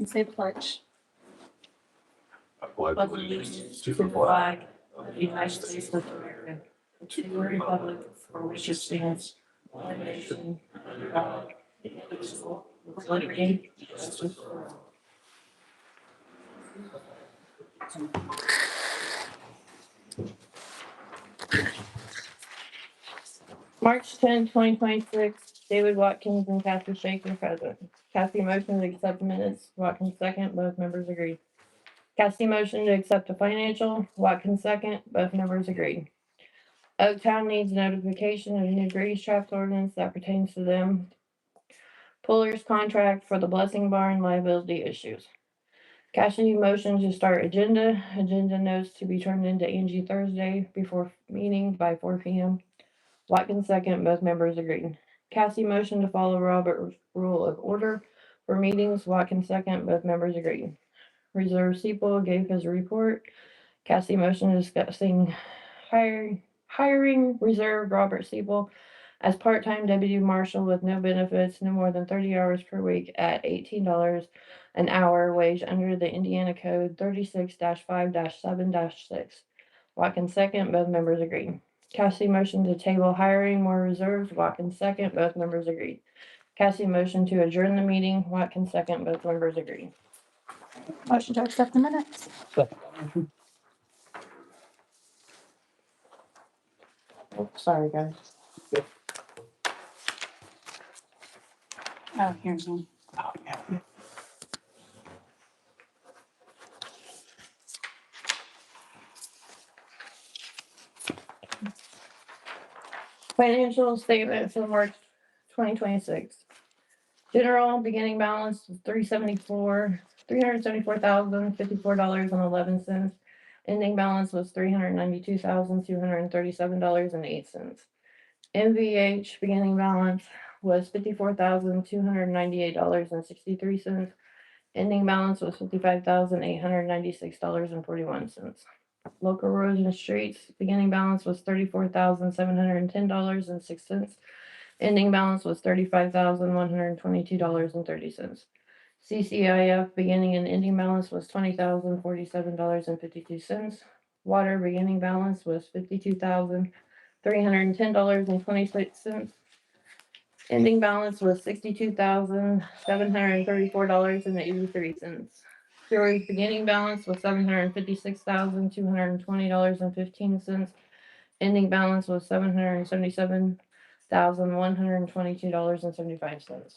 and say the pledge. I pledge allegiance to the flag of the United States of America, and to the republic for which it stands, one nation, under God, indivisible, with liberty and justice for all. March 10, 2026, David Watkins and Kathy Shaker present. Kathy motion to accept minutes, Watkins second, both members agreed. Kathy motion to accept the financial, Watkins second, both members agreed. Oaktown needs notification of new grease traps ordinance that pertains to them. Puller's contract for the Blessing Barn liability issues. Cassidy motion to start agenda notes to be turned into Angie Thursday before meeting by 4 p.m. Watkins second, both members agreed. Cassie motion to follow Robert's rule of order for meetings. Watkins second, both members agreed. Reserve Seapool gave his report. Cassie motion discussing hiring Reserve Robert Seapool as part-time deputy marshal with no benefits, no more than 30 hours per week at $18 an hour wage under the Indiana Code 36-5-7-6. Watkins second, both members agreed. Cassie motion to table hiring more reserves. Watkins second, both members agreed. Cassie motion to adjourn the meeting. Watkins second, both members agreed. Motion to accept the minutes. Oh, sorry, guys. Oh, here's one. Financial statement for March 2026. General beginning balance was $374,054.11. Ending balance was $392,237.08. MVH beginning balance was $54,298.63. Ending balance was $55,896.41. Local roads and streets beginning balance was $34,710.06. Ending balance was $35,122.30. CCIF beginning and ending balance was $20,047.52. Water beginning balance was $52,310.26. Ending balance was $62,734.83. Sewerage beginning balance was $756,220.15. Ending balance was $777,122.75.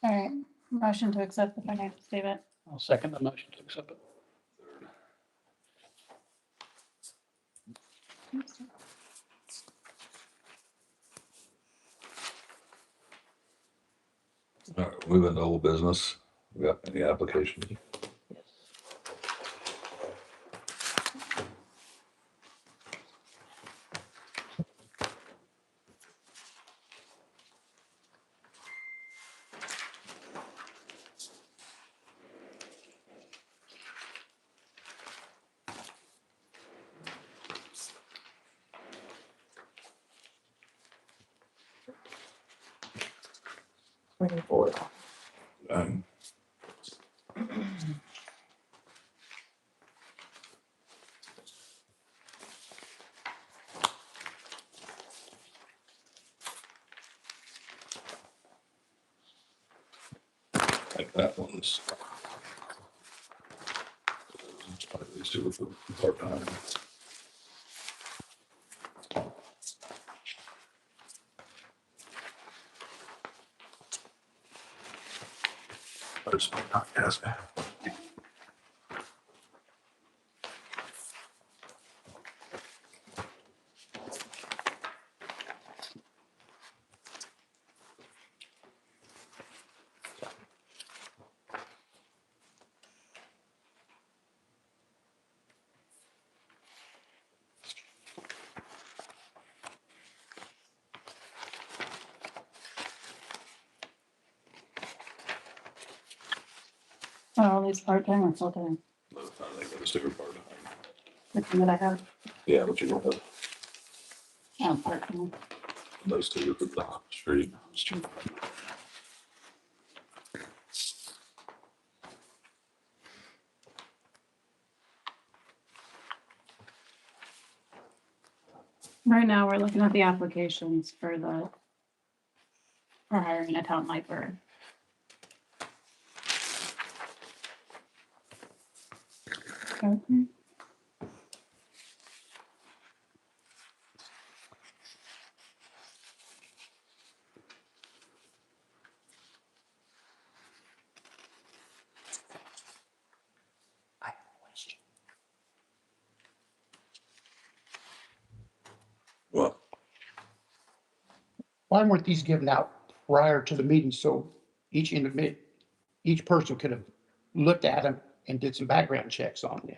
All right, motion to accept the financial statement. I'll second the motion to accept it. All right, moving to old business. We got any applications? Um, Like that one's. These two are for part-time. I just not ask. Oh, these part-time or full-time? I think those two are part-time. Which one did I have? Yeah, but you don't have Oh, part-time. those two are for the street. Right now, we're looking at the applications for hiring a town lifer. Okay. Well, Why weren't these given out prior to the meeting so each person could have looked at them and did some background checks on them?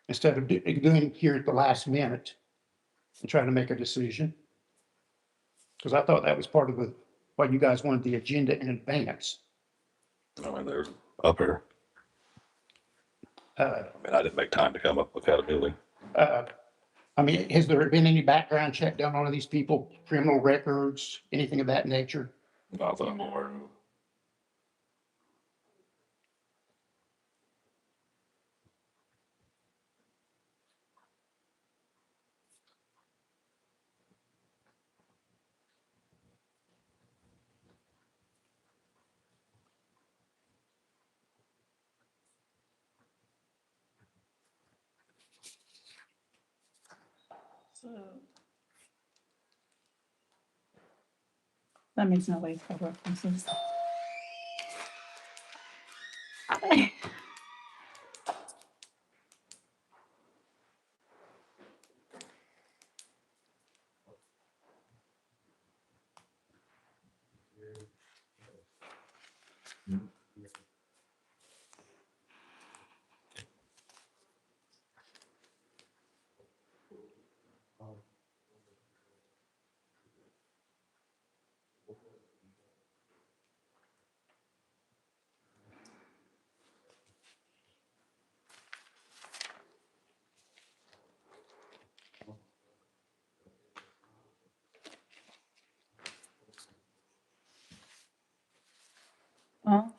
Instead of doing it here at the last minute and trying to make a decision? Because I thought that was part of why you guys wanted the agenda in advance. I mean, they're up here. Uh, I mean, I didn't make time to come up with that ability. I mean, has there been any background check done on these people, criminal records, anything of that nature? Not that I'm aware of. So. That means no way for references. Well.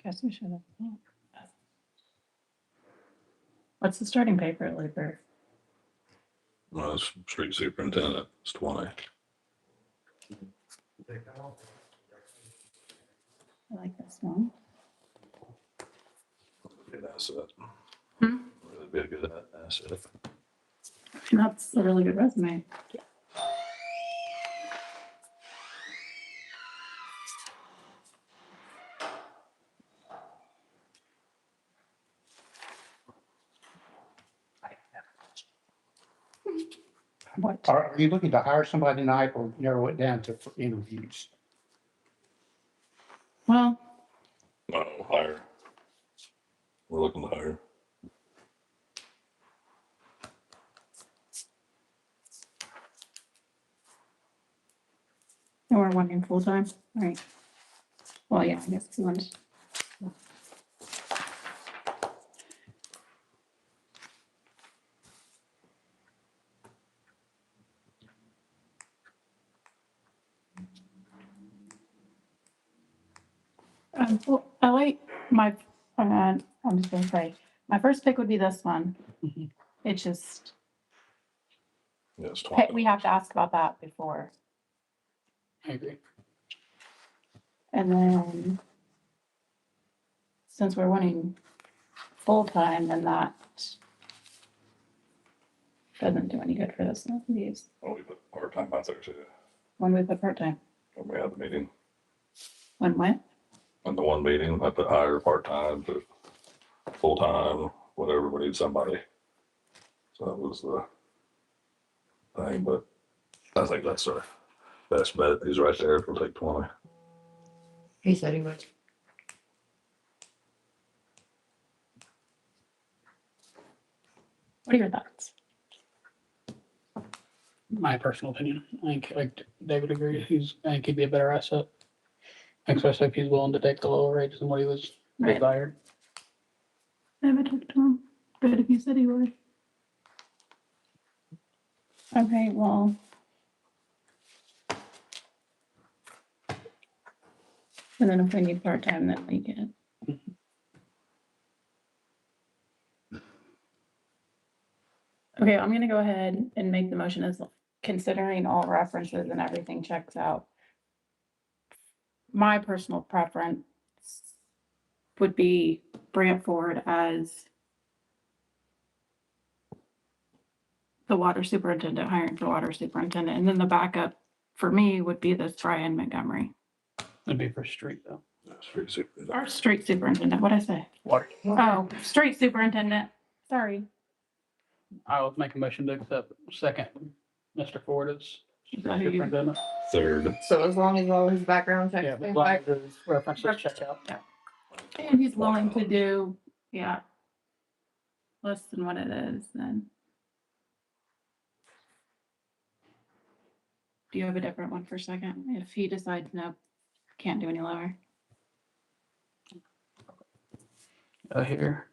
Guess we should have. What's the starting pay for a lifer? Well, it's street superintendent, it's 20. I like this one. Good asset. Hmm? Really be a good asset. That's a really good resume. What? Are you looking to hire somebody tonight or narrow it down to for interviews? Well, No, higher. We're looking to hire. and we're wanting full-time, right? Well, yeah, I guess 2 months. Well, I like I'm just gonna say, my first pick would be this one. Mhm. It's just, Yeah, it's 20. we have to ask about that before. I agree. And then, since we're wanting full-time, then that doesn't do any good for this, these, Oh, we put part-time out there too. when we put part-time, When we had the meeting, when? on the one meeting, I put hire part-time, put full-time, whatever, we need somebody. So that was the thing, but I think that's our best bet. He's right there. We'll take 20. He said he would. What are your thoughts? My personal opinion. I think, like David agreed, I think he'd be a better asset. Especially if he's willing to take the lower rates than what he was Right. desired. I haven't talked to him, but if you said he would. Okay, well. And then if we need part-time, then we can. Okay, I'm gonna go ahead and make the motion as considering all references and everything checks out. My personal preference would be bring it forward as the water superintendent, hiring the water superintendent, and then the backup for me would be this Brian Montgomery. It'd be for street though. Street superintendent. Or street superintendent, what'd I say? Water. Oh, street superintendent, sorry. I will make a motion to accept second, Mr. Ford as Is that who you- superintendent. Third. So as long as all his background checks. Yeah, but came as long back, as his references check out. And he's willing to do, yeah. Less than what it is, then. Do you have a different one for second? If he decides no, can't do any lower. Here,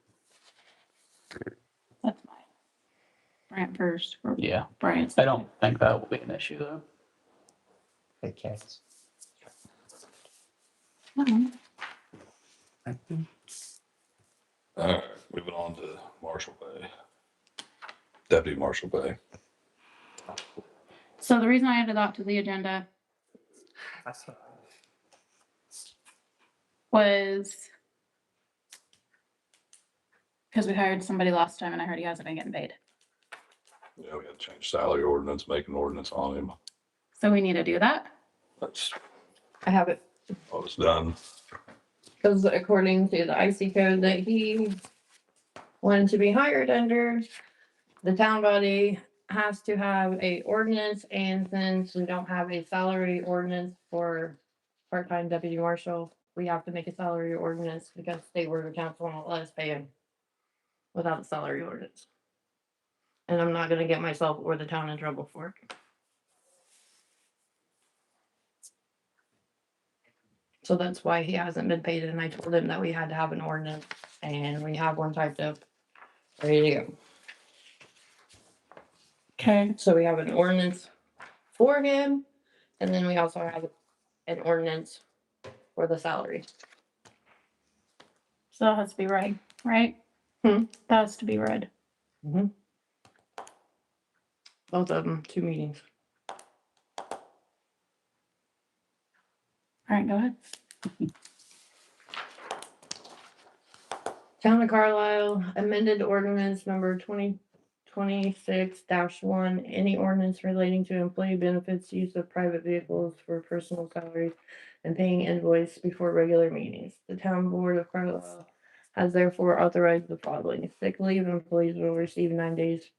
That's fine. Brant first, or yeah, Brian. I don't think that will be an issue though. Hey, cats. Mhm. All right, moving on to Marshall Bay. Deputy Marshall Bay. So the reason I added that to the agenda was because we hired somebody last time and I heard he hasn't been getting paid. Yeah, we had to change salary ordinance, make an ordinance on him. So we need to do that. That's I have it, what was done. because according to the IC code that he wanted to be hired under, the town body has to have a ordinance, and since we don't have a salary ordinance for part-time deputy marshal, we have to make a salary ordinance because state board of council won't let us pay him without a salary ordinance. And I'm not gonna get myself or the town in trouble for it. So that's why he hasn't been paid, and I told him that we had to have an ordinance, and we have one typed up, ready to go. Okay. So we have an ordinance for him, and then we also have an ordinance for the salary. So that has to be read, right? Hmm. That has to be read. Both of them, 2 meetings. All right, go ahead. Town of Carlisle amended ordinance number 2026-1, any ordinance relating to employee benefits, use of private vehicles for personal salaries, and paying invoice before regular meetings. The town board of Carlisle has therefore authorized the following: sick leave employees will receive 9 days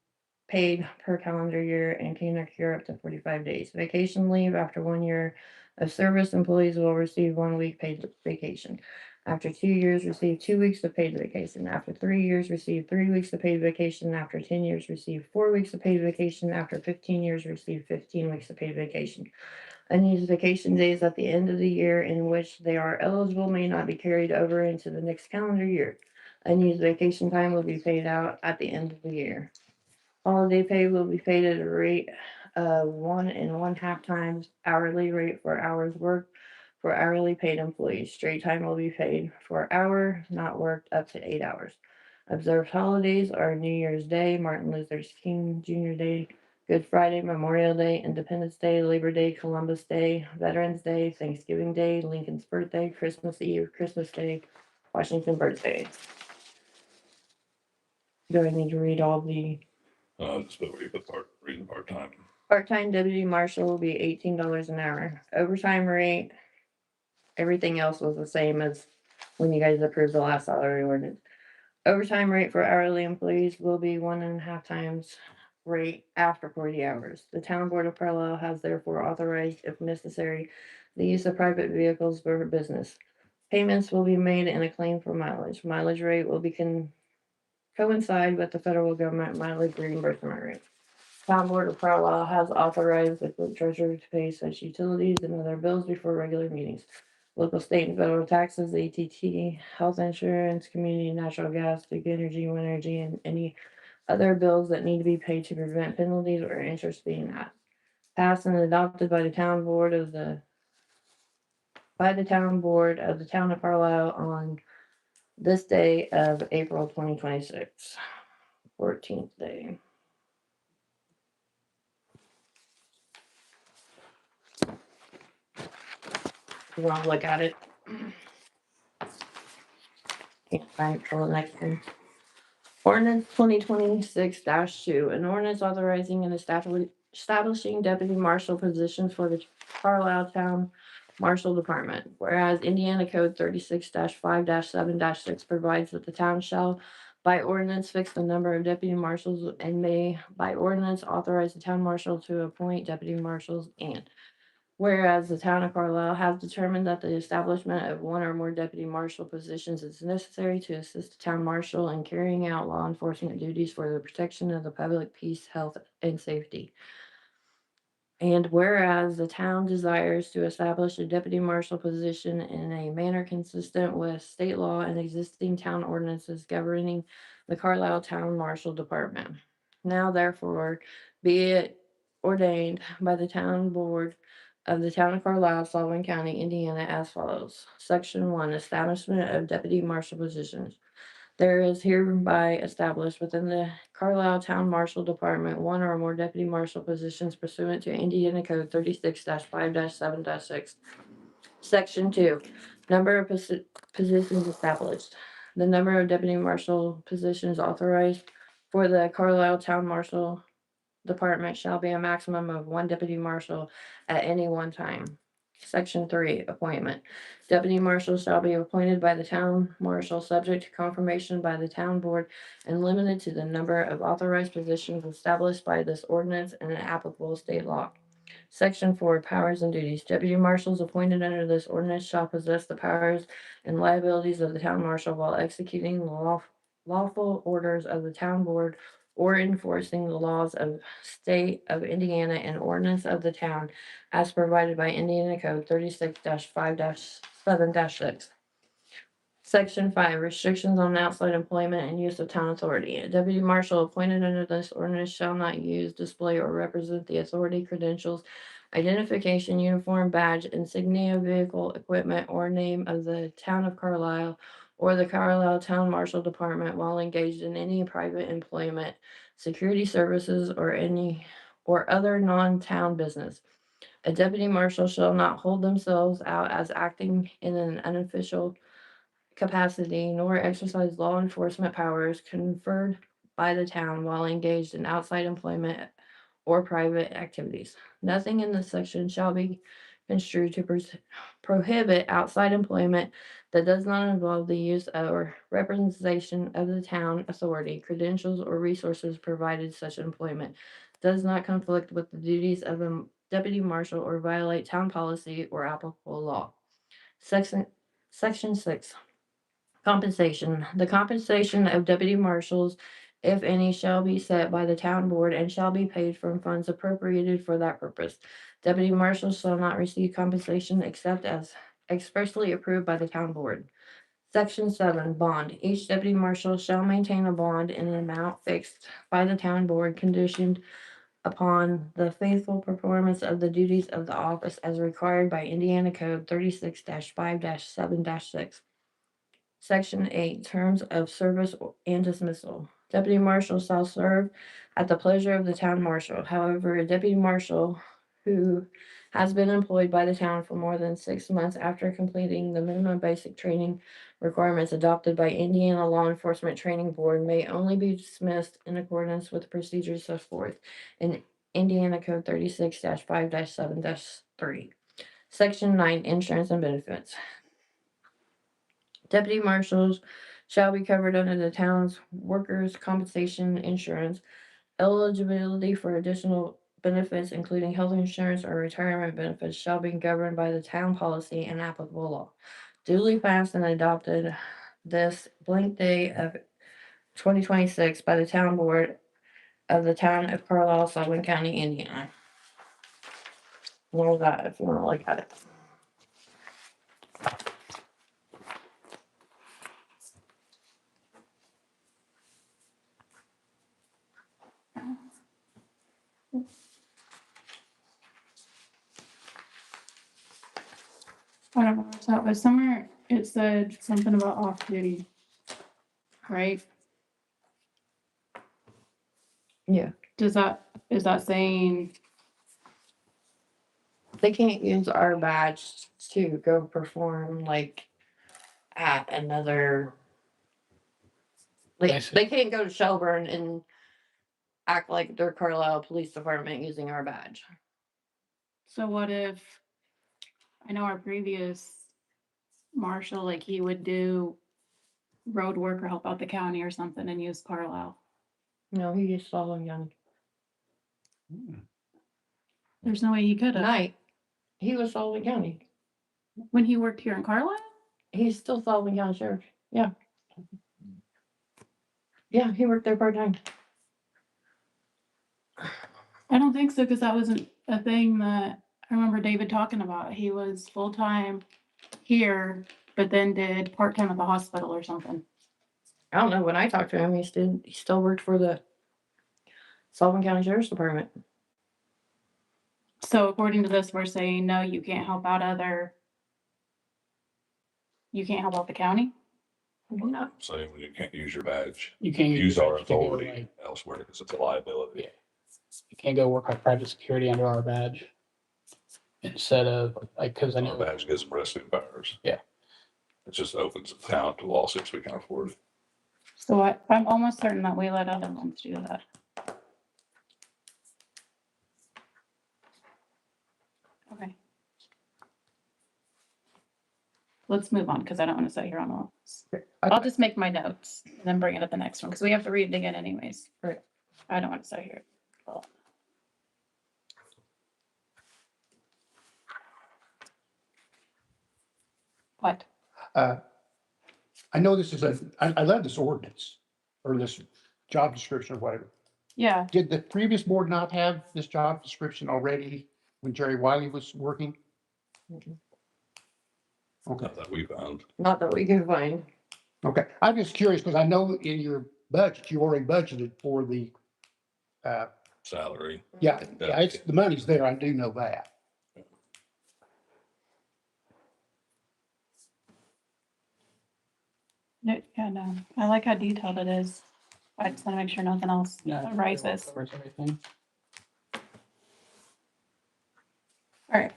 paid per calendar year and can accrue up to 45 days. Vacation leave after 1 year of service, employees will receive 1 week paid vacation. After 2 years, receive 2 weeks of paid vacation. After 3 years, receive 3 weeks of paid vacation. After 10 years, receive 4 weeks of paid vacation. After 15 years, receive 15 weeks of paid vacation. Unused vacation days at the end of the year in which they are eligible may not be carried over into the next calendar year. Unused vacation time will be paid out at the end of the year. Holiday pay will be paid at a rate of 1 1/2 times hourly rate for hours worked for hourly paid employees. Straight time will be paid for hour not worked up to 8 hours. Observed holidays are New Year's Day, Martin Luther King Jr. Day, Good Friday, Memorial Day, Independence Day, Labor Day, Columbus Day, Veterans Day, Thanksgiving Day, Lincoln's birthday, Christmas Eve, Christmas Day, Washington birthday. Do I need to read all the? Just put read the part-time. Part-time deputy marshal will be $18 an hour. Overtime rate, everything else was the same as when you guys approved the last salary ordinance. Overtime rate for hourly employees will be 1 1/2 times rate after 40 hours. The town board of Carlisle has therefore authorized, if necessary, the use of private vehicles for business. Payments will be made in a claim for mileage. Mileage rate will be coincide with the federal government mileage reimbursement rate. Town board of Carlisle has authorized the clerk treasurer to pay such utilities and other bills before regular meetings. Local, state, and federal taxes, ATT, health insurance, community, natural gas, Duke Energy, Wind Energy, and any other bills that need to be paid to prevent penalties or interest being passed and adopted by the town board of the town of Carlisle on this day of April 2026, 14th day. You want to look at it? Can't find it till the next one. Ordinance 2026-2, an ordinance authorizing and establishing deputy marshal positions for the Carlisle Town Marshal Department. Whereas Indiana Code 36-5-7-6 provides that the town shall by ordinance fix the number of deputy marshals and may by ordinance authorize the town marshal to appoint deputy marshals, and whereas the town of Carlisle has determined that the establishment of one or more deputy marshal positions is necessary to assist the town marshal in carrying out law enforcement duties for the protection of the public peace, health, and safety. And whereas the town desires to establish a deputy marshal position in a manner consistent with state law and existing town ordinances governing the Carlisle Town Marshal Department. Now therefore be it ordained by the town board of the town of Carlisle, Sullivan County, Indiana as follows. Section 1, establishment of deputy marshal positions. There is hereby established within the Carlisle Town Marshal Department one or more deputy marshal positions pursuant to Indiana Code 36-5-7-6. Section 2, number of positions established. The number of deputy marshal positions authorized for the Carlisle Town Marshal Department shall be a maximum of one deputy marshal at any one time. Section 3, appointment. Deputy marshals shall be appointed by the town marshal subject to confirmation by the town board and limited to the number of authorized positions established by this ordinance and an applicable state law. Section 4, powers and duties. Deputy marshals appointed under this ordinance shall possess the powers and liabilities of the town marshal while executing the lawful orders of the town board or enforcing the laws of state of Indiana and ordinance of the town as provided by Indiana Code 36-5-7-6. Section 5, restrictions on outside employment and use of town authority. A deputy marshal appointed under this ordinance shall not use, display, or represent the authority, credentials, identification, uniform, badge, insignia, vehicle, equipment, or name of the town of Carlisle or the Carlisle Town Marshal Department while engaged in any private employment, security services, or other non-town business. A deputy marshal shall not hold themselves out as acting in an unofficial capacity nor exercise law enforcement powers conferred by the town while engaged in outside employment or private activities. Nothing in this section shall be construed to prohibit outside employment that does not involve the use or representation of the town authority, credentials, or resources provided such employment does not conflict with the duties of a deputy marshal or violate town policy or applicable law. Section 6. Compensation. The compensation of deputy marshals, if any, shall be set by the town board and shall be paid from funds appropriated for that purpose. Deputy marshals shall not receive compensation except as expressly approved by the town board. Section 7, bond. Each deputy marshal shall maintain a bond in an amount fixed by the town board conditioned upon the faithful performance of the duties of the office as required by Indiana Code 36-5-7-6. Section 8, terms of service and dismissal. Deputy marshal shall serve at the pleasure of the town marshal. However, a deputy marshal who has been employed by the town for more than 6 months after completing the minimum basic training requirements adopted by Indiana Law Enforcement Training Board may only be dismissed in accordance with the procedures set forth in Indiana Code 36-5-7-3. Section 9, insurance and benefits. Deputy marshals shall be covered under the town's workers' compensation insurance. Eligibility for additional benefits, including health insurance or retirement benefits, shall be governed by the town policy and applicable law. Duly passed and adopted this blank day of 2026 by the town board of the town of Carlisle, Sullivan County, Indiana. All that if you want to look at it. I don't know where it's at, but somewhere it said something about off duty. Right? Yeah. Is that saying, They can't use our badge to go perform like at another. I Like see. they can't go to Shelburne and act like they're Carlisle Police Department using our badge. so what if, I know our previous marshal, like he would do road work or help out the county or something and use Carlisle. No, he used Sullivan County. There's no way he could have. Night. He was Sullivan County. When he worked here in Carlisle? He's still Sullivan County Sheriff. Yeah. Yeah, he worked there part-time. I don't think so, because that wasn't a thing that I remember David talking about. He was full-time here, but then did part-time at the hospital or something. I don't know. When I talked to him, he still worked for the Sullivan County Sheriff's Department. So according to this, we're saying, no, you can't help out the county? No. Saying you can't use your badge, You can't use our badge to go, authority like, elsewhere because it's a liability. Yeah. You can't go work like private security under our badge. Instead of like, cause I Our know, badge gives them rescue powers. Yeah. It just opens the town to lawsuits we can't afford. So I'm almost certain that we let other ones do that. Okay. Let's move on, because I don't want to sit here on all this. I'll just make my notes and then bring it up the next one, because we have to read it again anyways. Right. I don't want to sit here. Well, what? I know this is I love this ordinance or this job description or whatever. Yeah, Did the previous board not have this job description already when Jerry Wiley was working? Mhm. Okay, Not that we found. Not that we could find. okay. I'm just curious because I know in your budget, you already budgeted for the, Salary. yeah, it's, the money's there. I do know that. yeah, no, I like how detailed it is. I just want to make sure nothing else yeah. arises. Covers everything. All right.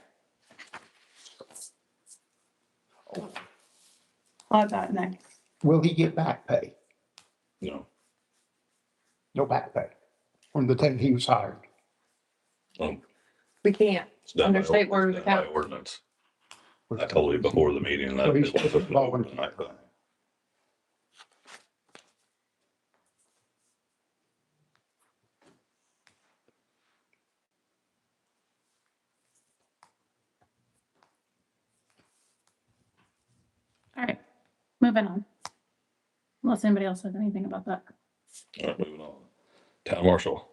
I'll have that next. Will he get back pay? No. No back pay from the time he was hired. We can't. It's done Under by state ordinance, board of done by accounts. ordinance. I told you before the meeting that So he's it wasn't an volunteer. overnight thing. All right, moving on. Unless anybody else has anything about that. All right, moving on. Town marshal.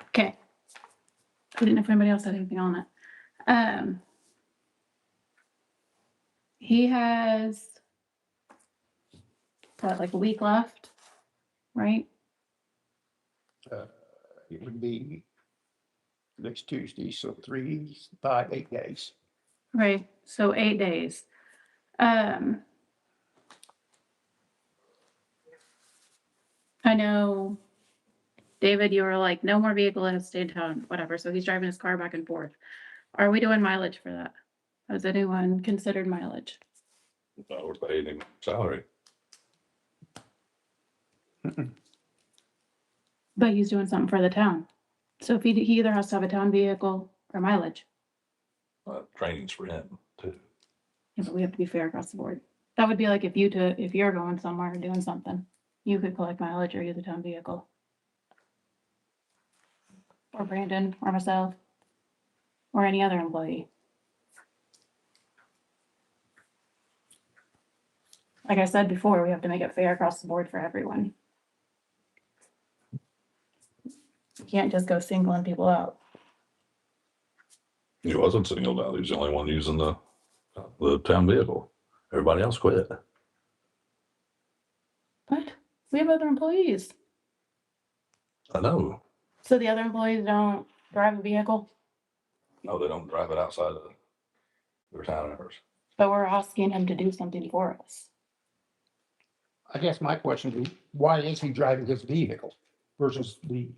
Okay. I didn't know if anybody else had anything on it. He has what, like a week left, right? It would be next Tuesday, so 3, 5, 8 days. Right, so 8 days. I know, David, you were like, no more vehicle has stayed in town, whatever, so he's driving his car back and forth. Are we doing mileage for that? Has anyone considered mileage? We're paying him salary. But he's doing something for the town. So if he either has to have a town vehicle or mileage. Training's for him too. Yeah, but we have to be fair across the board. That would be like if you're going somewhere or doing something, you could collect mileage or use a town vehicle. Or Brandon, or myself, or any other employee. Like I said before, we have to make it fair across the board for everyone. You can't just go singling people out. He wasn't singled out. He's the only one using the The town vehicle. Everybody else quit. What? We have other employees. I know. So the other employees don't drive a vehicle, No, they don't drive it outside of their town hours. but we're asking him to do something for us. I guess my question is, why is he driving his vehicle versus the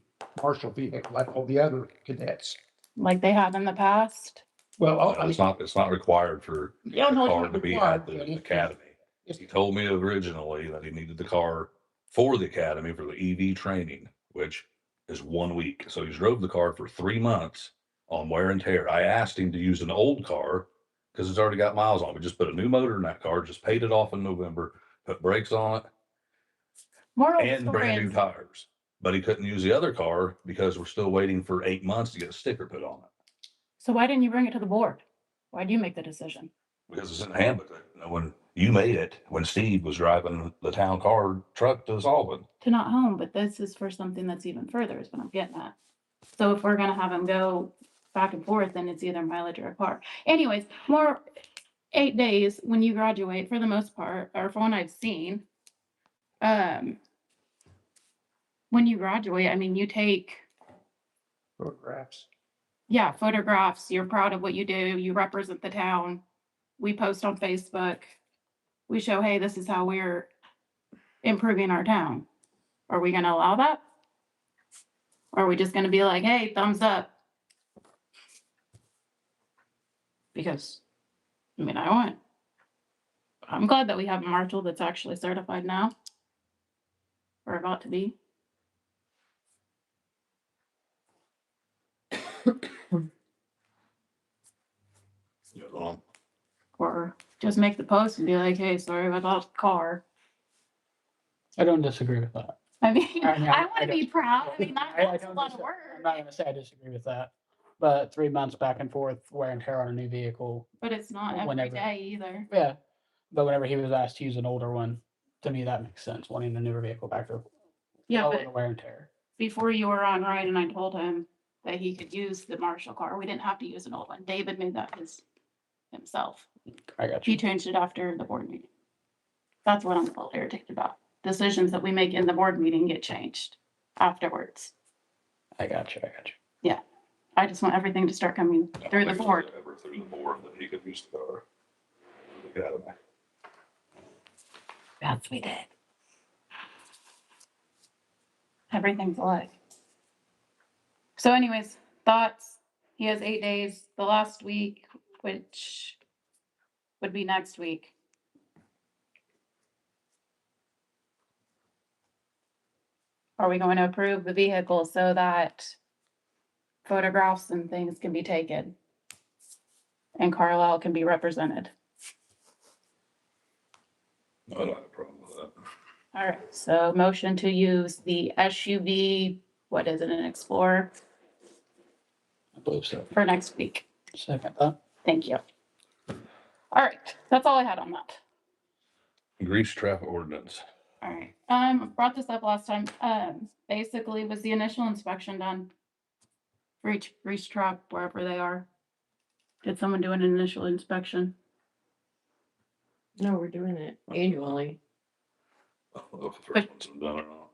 marshal vehicle like all the other cadets? Like they have in the past. Well, I mean, It's not required for yeah, the no, it's car not to be required, at but the it- academy. it's- He told me originally that he needed the car for the academy for the EV training, which is 1 week. So he's drove the car for 3 months on wear and tear. I asked him to use an old car because it's already got miles on it. We just put a new motor in that car, just paid it off in November, put brakes on it, Moral of the and story brand new is, tires. But he couldn't use the other car because we're still waiting for 8 months to get a sticker put on it. so why didn't you bring it to the board? Why do you make the decision? Because it's in the handbook. You know, when you made it, when Steve was driving the town car truck to Sullivan. To not home, but this is for something that's even further is what I'm getting at. So if we're gonna have him go back and forth, then it's either mileage or a car. Anyways, more 8 days when you graduate for the most part, or from what I've seen. When you graduate, I mean, you take, photographs. yeah, photographs, you're proud of what you do, you represent the town. We post on Facebook. We show, hey, this is how we're improving our town. Are we gonna allow that? Or are we just gonna be like, hey, thumbs up? Because, I mean, I'm glad that we have a marshal that's actually certified now. Or about to be. Or just make the post and be like, hey, sorry about the car. I don't disagree with that. I mean, I mean, I I wanna be don't- proud, I mean, that's a don't lot of dis- work. I'm not gonna say I disagree with that, but 3 months back and forth wear and tear on a new vehicle. But it's not every Whenever. day either. Yeah, but whenever he was asked to use an older one, to me, that makes sense, wanting a newer vehicle back to Yeah, lower but the wear and tear. before you were on ride and I told him that he could use the Marshall car, we didn't have to use an old one. David made that himself. I got He you. changed it after the board meeting. That's what I'm a little irritated about. Decisions that we make in the board meeting get changed afterwards. I got you. I just want everything to start coming through the board. Ever through the board that he could use the car. The academy. That's we did. Everything's alike. So anyways, thoughts, he has 8 days, the last week, which would be next week. Are we going to approve the vehicle so that photographs and things can be taken? And Carlisle can be represented? I don't have a problem with that. All right, so motion to use the SUV, what is it, an Explorer, I believe so. for next week. Second thought. Thank you. All right, that's all I had on that. Grease trap ordinance. All right, brought this up last time. Basically, was the initial inspection done for each grease trap, wherever they are? Did someone do an initial inspection? No, we're doing it annually. I don't know if the first one's been done or not.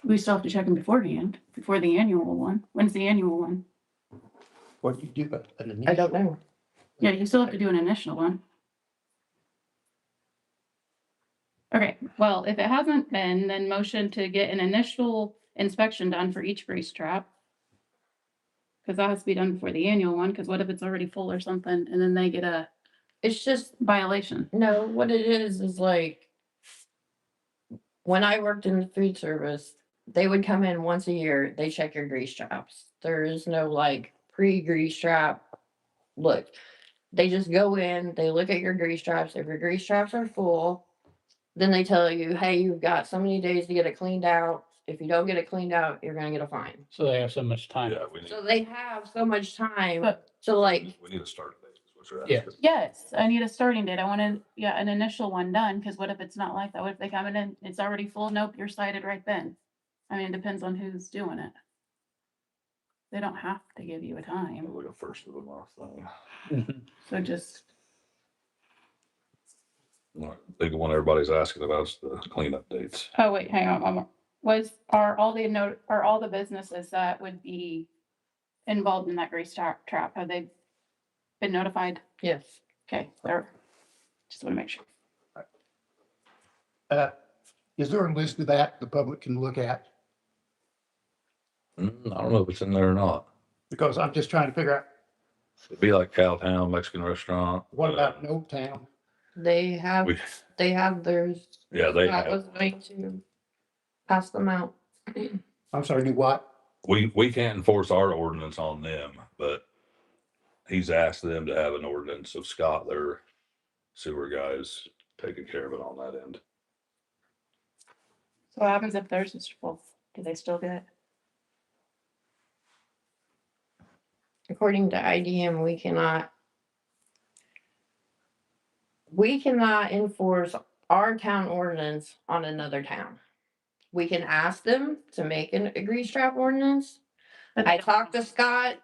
We still have to check them beforehand, before the annual one. When's the annual one? What do you do? An I don't know. Yeah, you still have to do an initial one. Okay, well, if it hasn't been, then motion to get an initial inspection done for each grease trap. Cause that has to be done before the annual one, cause what if it's already full or something, and then they get a It's just, violation? no, what it is like, when I worked in the food service, they would come in once a year, they check your grease traps. There is no like pre-grease trap. Look, they just go in, they look at your grease traps. If your grease traps are full, then they tell you, hey, you've got so many days to get it cleaned out. If you don't get it cleaned out, you're gonna get a fine. So they have so much time. Yeah, we need, So they have so much time But- to like, we need a start date, is what you're Yeah. asking. Yes, I need a starting date. I wanted, yeah, an initial one done, cause what if it's not like that? What if they come in and it's already full? Nope, you're cited right then. I mean, it depends on who's doing it. They don't have to give you a time, Like a first of the month thing. Mhm. so just, Big one everybody's asking about is the cleanup dates. Oh, wait, hang on, one more. Are all the businesses that would be involved in that grease trap, have they been notified? Yes. Okay, they're, just want to make sure. Is there a list of that the public can look at? I don't know if it's in there or not. Because I'm just trying to figure out, It'd be like Cowtown Mexican restaurant. what about No Town? They have, We, theirs. yeah, they Scott have. was going to pass them out. I'm sorry, do what? We can't enforce our ordinance on them, but he's asked them to have an ordinance of Scott, their sewer guys, taking care of it on that end. So what happens if theirs is full? Do they still get it? According to IDM, we cannot enforce our town ordinance on another town. We can ask them to make a grease trap ordinance. But I talked to Scott.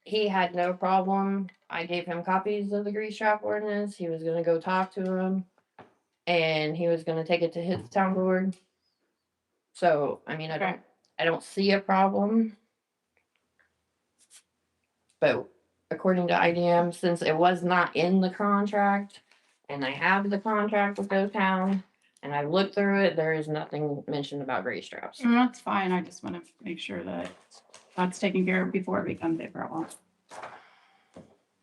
He had no problem. I gave him copies of the grease trap ordinance. He was gonna go talk to him. And he was gonna take it to his town board. So, I mean, Okay. I don't see a problem. But according to IDM, since it was not in the contract, and I have the contract with Go Town, and I looked through it, there is nothing mentioned about grease traps. That's fine, I just want to make sure that that's taken care of before it becomes a problem.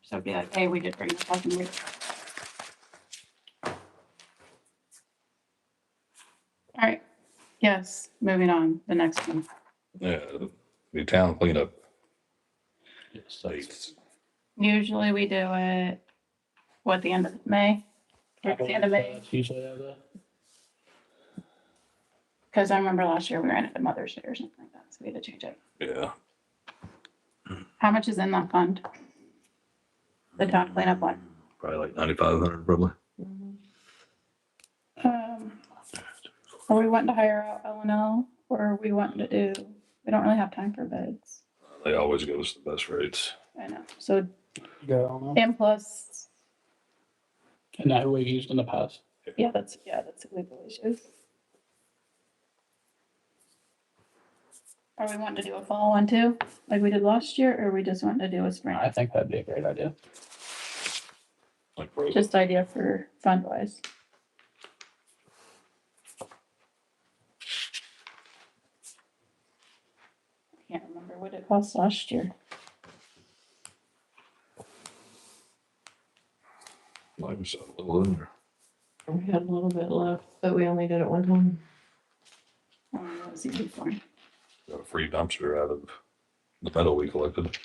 So be like, hey, we did bring this up and we. All right, yes, moving on, the next one. Yeah, the town cleanup Yes, dates. Usually we do it, what, the end of May? Towards the end of May, That's usually how the, because I remember last year we ran it to Mother's Day or something like that, so we had to change it. Yeah, How much is in that fund? The town cleanup one? probably like 9,500 probably. Are we wanting to hire out L&L, or are we wanting to do, we don't really have time for bids. They always give us the best rates. I know, so go on. M plus, And that we've used in the past. yeah, that's who we've always used. Are we wanting to do a fall one too, like we did last year, or we just wanting to do a spring? I think that'd be a great idea. Like, Just idea for fund wise. I can't remember what it cost last year. like we said, a little in there. We had a little bit left, but we only did it one time. That was easy for me. Got a free dumpster out of the metal we collected.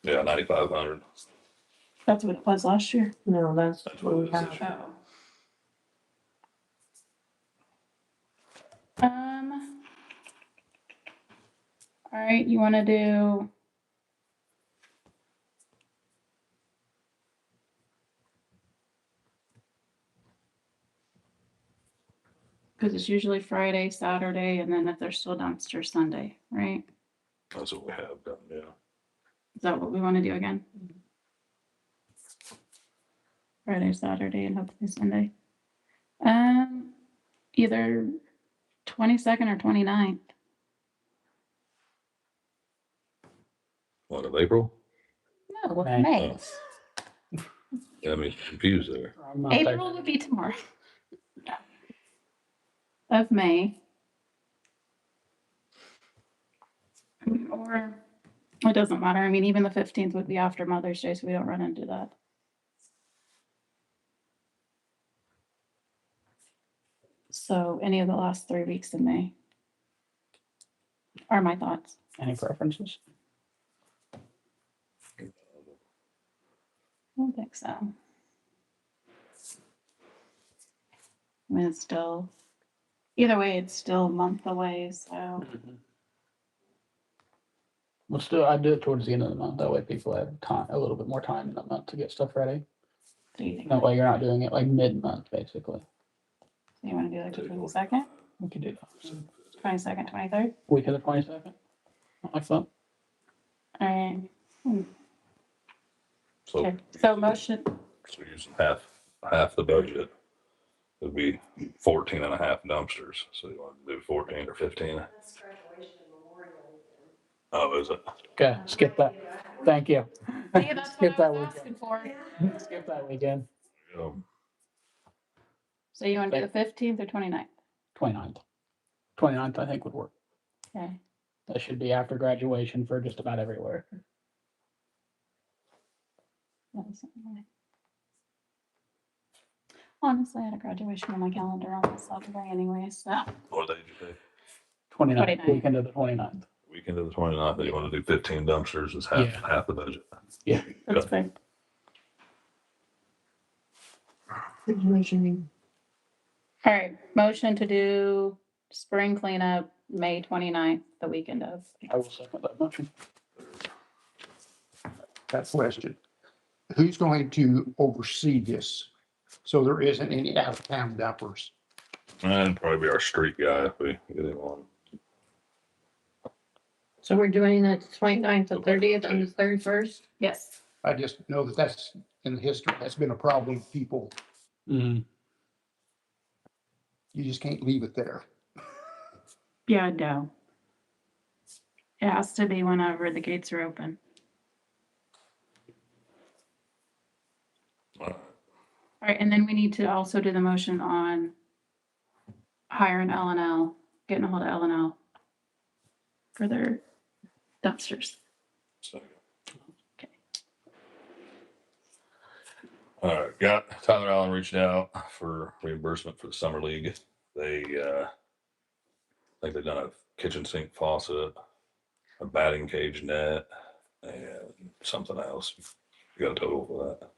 Yeah, 9,500. That's what it was last year. No, that's That's what what we it is have. this year. All right, you wanna do? Cause it's usually Friday, Saturday, and then if there's still dumpster, Sunday, right? That's what we have done, yeah. Is that what we wanna do again? Friday, Saturday, and hopefully Sunday. Either 22nd or 29th. What, of April? No, May. May. Yeah, I mean, confused there. I'm not there. April would be tomorrow. No. Of May. Or, it doesn't matter. I mean, even the 15th would be after Mother's Day, so we don't run into that. So any of the last 3 weeks in May are my thoughts. Any preferences? I don't think so. I mean, it's still, either way, it's still a month away, so. Let's do, I'd do it towards the end of the month. That way people have time, a little bit more time in the month to get stuff ready. Do you think That way you're not doing it like mid-month, basically. you want to do like the 22nd, We could do that. 22nd, 23rd? Week of the 22nd. Like that. All right. So, Okay. So motion, so we're using half half the budget. It'd be 14 and a half dumpsters. So you want to do 14 or 15? Oh, is it? Okay, skip that. Thank you. See, that's Skip what I that was weekend. asking for. Skip that weekend. So you want to do the 15th or 29th? 29th. 29th, I think would work. Okay. That should be after graduation for just about everywhere. That was something like- Honestly, I had a graduation on my calendar on Saturday anyway, so. What day did you say? 29th, 29th. weekend of the 29th. Weekend of the 29th, and you want to do 15 dumpsters is half, Yeah. half the budget. Yeah. That's fine. All right, motion to do spring cleanup, May 29th, the weekend of. I will second that motion. That question. Who's going to oversee this? So there isn't any out of town dumpers. And probably be our street guy if we get him on. So we're doing it 29th, the 30th, and the 31st? Yes. I just know that that's in history, that's been a problem. People, Mm-hmm. you just can't leave it there. Yeah, no. It has to be whenever the gates are open. All right, and then we need to also do the motion on hiring L&L, getting a hold of L&L for their dumpsters. Second. Okay. All right, got Tyler Allen reached out for reimbursement for the summer league. They, I think they've done a kitchen sink faucet, a batting cage net, and something else. You got a total for that?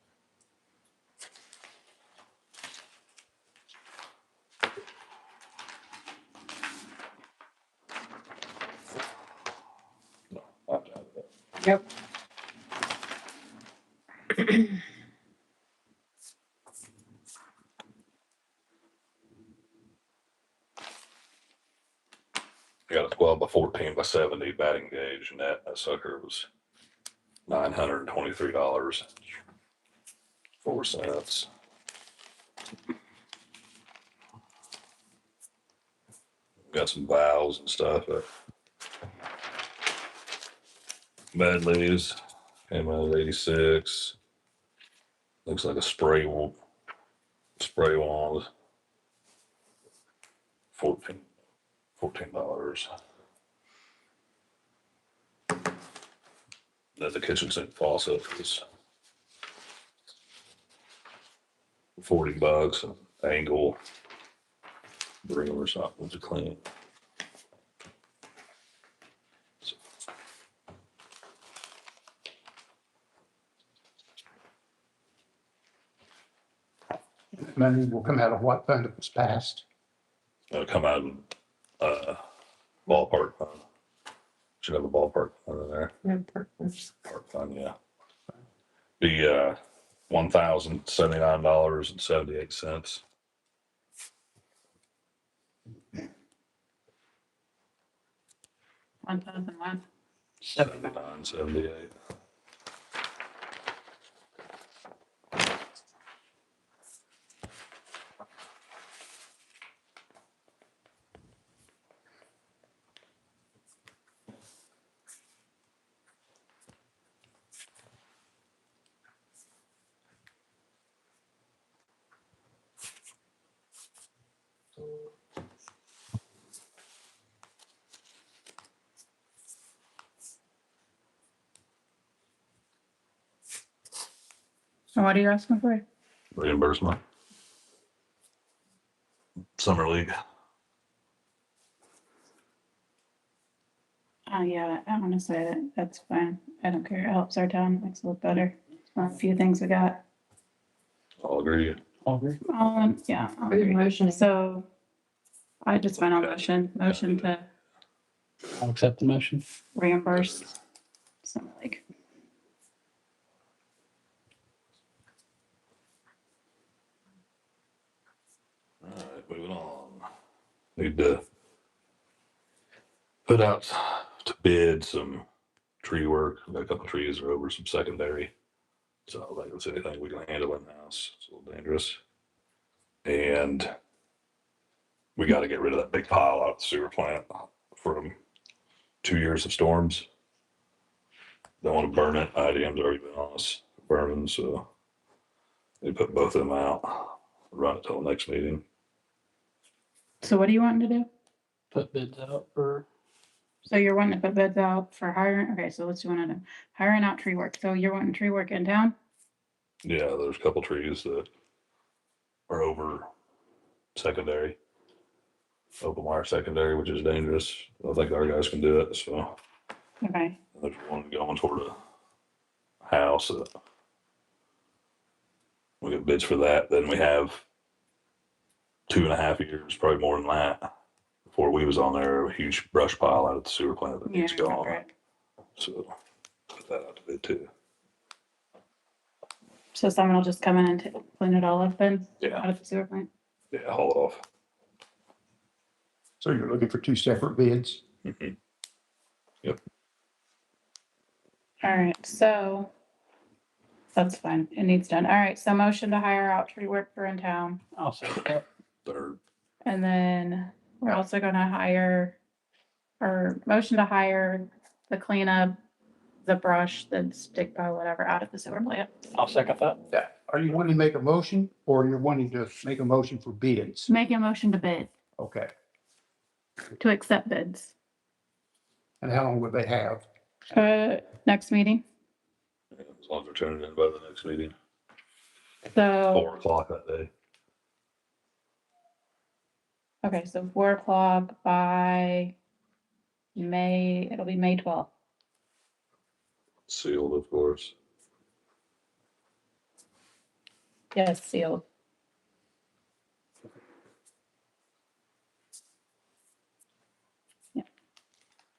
No, I've got it. Yep. I got a 12 by 14 by 70 batting gauge net. That sucker was $923.04. Got some valves and stuff. Medley's came out at 86. Looks like a spray wand. 14 $14. Then the kitchen sink faucet was $40. An angle broom or something to clean. So, Money will come out of what fund it was passed. it'll come out in ballpark fund. Should have a ballpark fund in there. Park fund, yeah. Be $1,079.78. 1,001. 79.78. So what are you asking for? Reimbursement. Summer league. Yeah, I want to say that that's fine. I don't care. It helps our town. Makes it look better. A few things we got. All agree. All agree. Yeah. I'll Good agree. motion. So I just went on motion to I'll accept the motion. reimburse. Something like, All right, moving on. Need to put out to bid some tree work. Got a couple trees are over some secondary So like it's anything we can handle in-house. It's a little dangerous. And we got to get rid of that big pile out of the sewer plant from 2 years of storms. Don't want to burn it. IDM's already been on us burning, so they put both of them out. Run it till the next meeting. So what are you wanting to do? Put bids out for, So you're wanting to put bids out for hiring, okay, so let's do one of them. Hiring out tree work. So you're wanting tree work in town? Yeah, there's a couple trees that are over secondary, open wire secondary, which is dangerous. I think our guys can do it, so Okay, there's one going toward a house. We get bids for that. Then we have 2.5 years, probably more than that, before we was on there, a huge brush pile out at the sewer plant that yeah, needs I remember gone. it. So put that out to bid too. So someone will just come in and clean it all up then, Yeah, out of the sewer plant? yeah, haul it off. So you're looking for 2 separate bids? Mhm. All right, so that's fine. It needs done. All right, so motion to hire out tree work for in town. I'll say that. Third, And then we're also gonna hire, or motion to hire the cleanup, the brush, the stick pile, whatever, out of the sewer plant. I'll second that. Yeah. Are you wanting to make a motion or you're wanting to make a motion for bids? Make a motion to bid, Okay. to accept bids. And how long would they have? Next meeting. as long as they're turning it in by the next meeting, So, 4 o'clock that day. okay, so 4 o'clock by May, it'll be May 12th. Sealed, of course. Yes, sealed.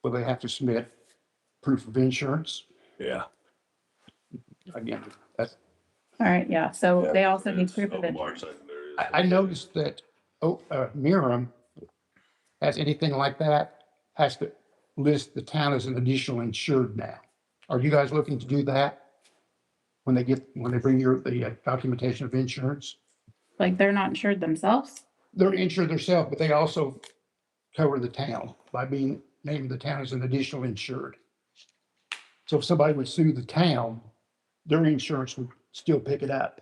Will they have to submit proof of insurance? Yeah. Again, that's, All right, yeah, so they also need It's proof of open it. wire secondary. I noticed that, Miriam has anything like that, has to list the town as an additional insured now. Are you guys looking to do that? When they bring the documentation of insurance? Like, they're not insured themselves? They're insured themselves, but they also cover the town by being named the town as an additional insured. So if somebody would sue the town, their insurance would still pick it up,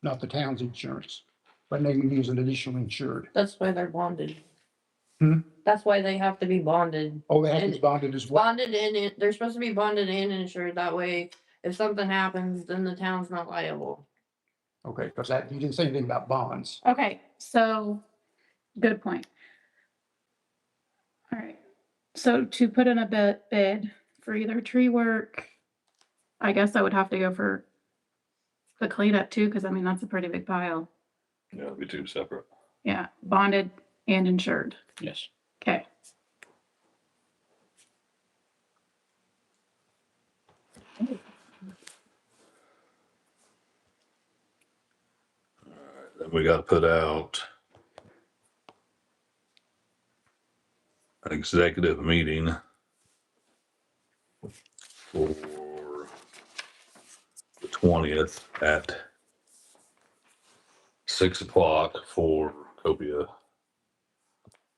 not the town's insurance, by naming you as an additional insured. That's why they're bonded. Hmm? That's why they have to be bonded. Oh, they have to be And- bonded as well. Bonded and they're supposed to be bonded and insured. That way, if something happens, then the town's not liable. Okay, because that, you didn't say anything about bonds. Okay, so, good point. All right, so to put in a bid for either tree work, I guess I would have to go for the cleanup too, because I mean, that's a pretty big pile. Yeah, it'll be 2 separate. Yeah, bonded and insured. Yes. Okay. Then we gotta put out an executive meeting for the 20th at 6 o'clock for Copia.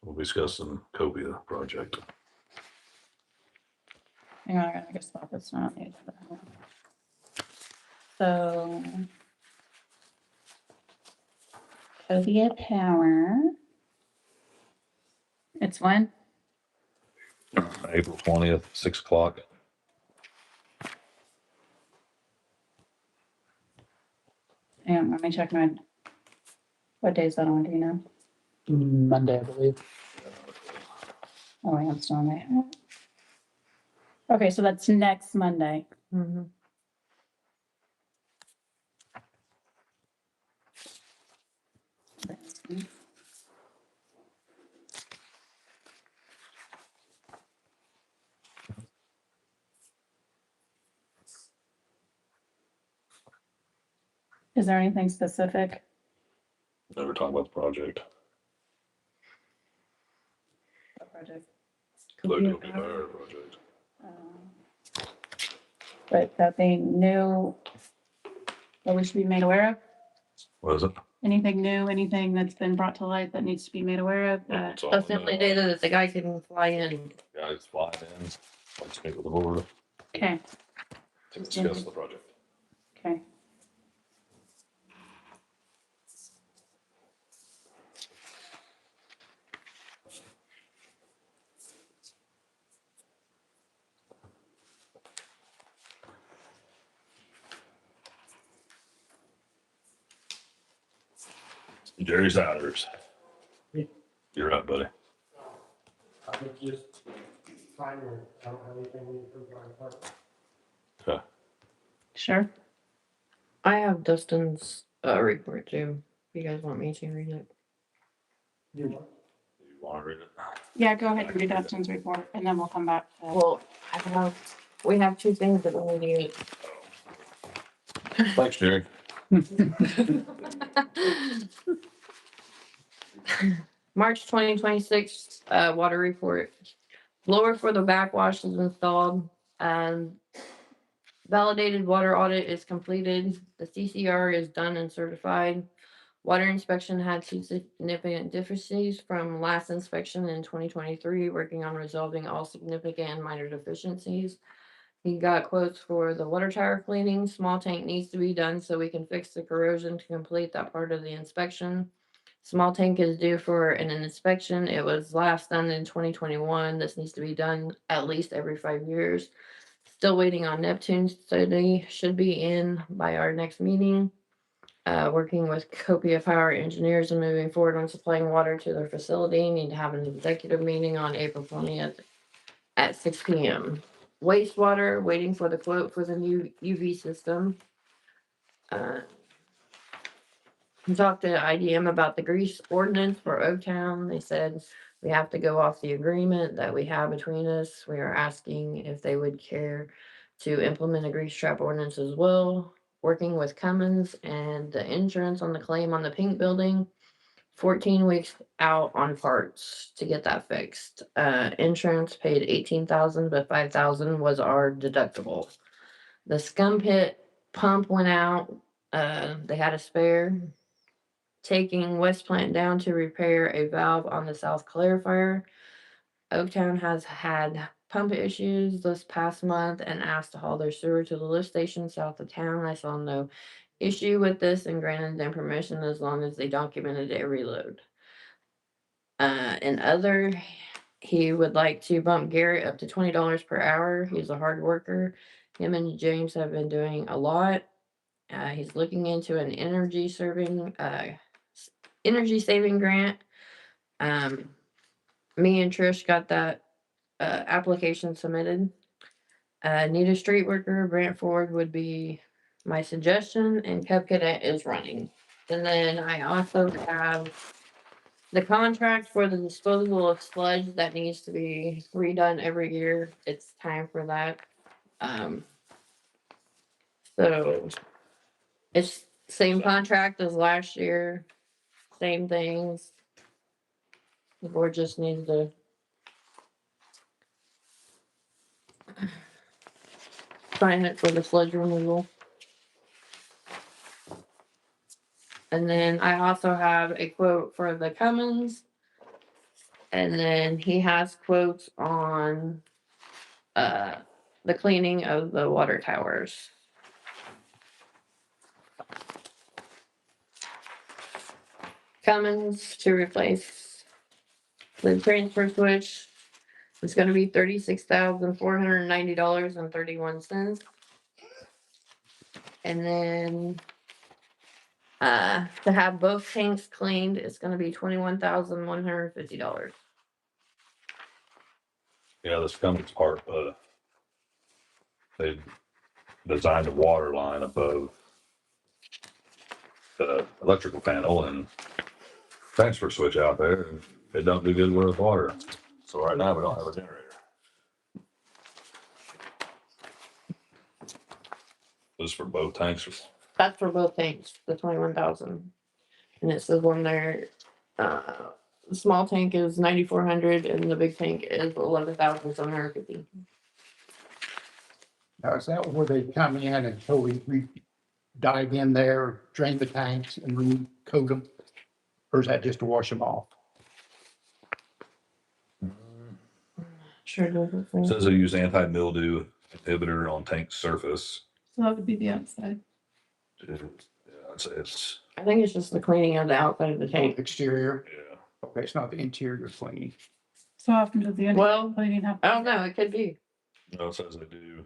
We'll be discussing Copia project. Hang on, I gotta get stop. It's not on the agenda. So. Covia Power. It's when? April 20th, 6 o'clock. Hang on, let me check my. What day is that on, do you know? Monday, I believe. Oh, I am still on there. Okay, so that's next Monday. Mm-hmm. Is there anything specific? Never talk about the project. What project? Like Copia Power project. But that they knew that we should be made aware of? What is it? Anything new, anything that's been brought to light that needs to be made aware of? It's all Assembly in data that the guy can fly in. Guys flying in, let's meet with the board Okay, to discuss the project. okay. Jerry Sanders. Yeah. You're up, buddy. I think just trying to, I don't have anything we approve by department. Okay. Sure. I have Dustin's report too. If you guys want me to read it. You want? You want to read it? Yeah, go ahead and read Dustin's report and then we'll come back to. Well, we have two things that we need. Thanks, Jerry. March 2026 water report. Blower for the backwash is installed. Validated water audit is completed. The CCR is done and certified. Water inspection had 2 significant deficiencies from last inspection in 2023, working on resolving all significant and minor deficiencies. He got quotes for the water tower cleaning. Small tank needs to be done so we can fix the corrosion to complete that part of the inspection. Small tank is due for an inspection. It was last done in 2021. This needs to be done at least every 5 years. Still waiting on Neptune study. Should be in by our next meeting. Working with Copia Power engineers and moving forward on supplying water to their facility. Need to have an executive meeting on April 20th at 6 p.m. Wastewater, waiting for the quote for the new UV system. Talked to IDM about the grease ordinance for Oaktown. They said we have to go off the agreement that we have between us. We are asking if they would care to implement a grease trap ordinance as well. Working with Cummins and the insurance on the claim on the pink building. 14 weeks out on parts to get that fixed. Insurance paid $18,000, but $5,000 was our deductible. The scum pit pump went out. They had a spare. Taking West Plant down to repair a valve on the south clarifier. Oaktown has had pump issues this past month and asked to haul their sewer to the lift station south of town. I saw no issue with this and granted them permission as long as they documented every load. And other, he would like to bump Garrett up to $20 per hour. He's a hard worker. Him and James have been doing a lot. He's looking into an energy saving grant. Me and Trish got that application submitted. Need a street worker. Brant Ford would be my suggestion, and Cub Cadet is running. And then I also have the contract for the disposal of sludge that needs to be redone every year. It's time for that. So it's same contract as last year, same things. The board just needs to sign it for the sludge removal. And then I also have a quote for the Cummins. And then he has quotes on the cleaning of the water towers. Cummins to replace the transfer switch. It's gonna be $36,490.31. And then to have both tanks cleaned, it's gonna be $21,150. Yeah, this Cummins part, they designed a water line above the electrical panel and transfer switch out there, and it don't do good with water. So right now, we don't have a generator. This is for both tanks. That's for both tanks, the 21,000. And it says on there, the small tank is 9,400 and the big tank is 11,750. Now, is that where they come in and totally dive in there, drain the tanks and recoat them? Or is that just to wash them off? Sure doesn't say. Says they use anti-mildew inhibitor on tank surface. So that would be the outside. Yeah, it's, I think it's just the cleaning of the outside of the tank. Exterior? yeah. Okay, it's not the interior cleaning. So how often does the Well, cleaning happen? I don't know, it could be. No, it says they do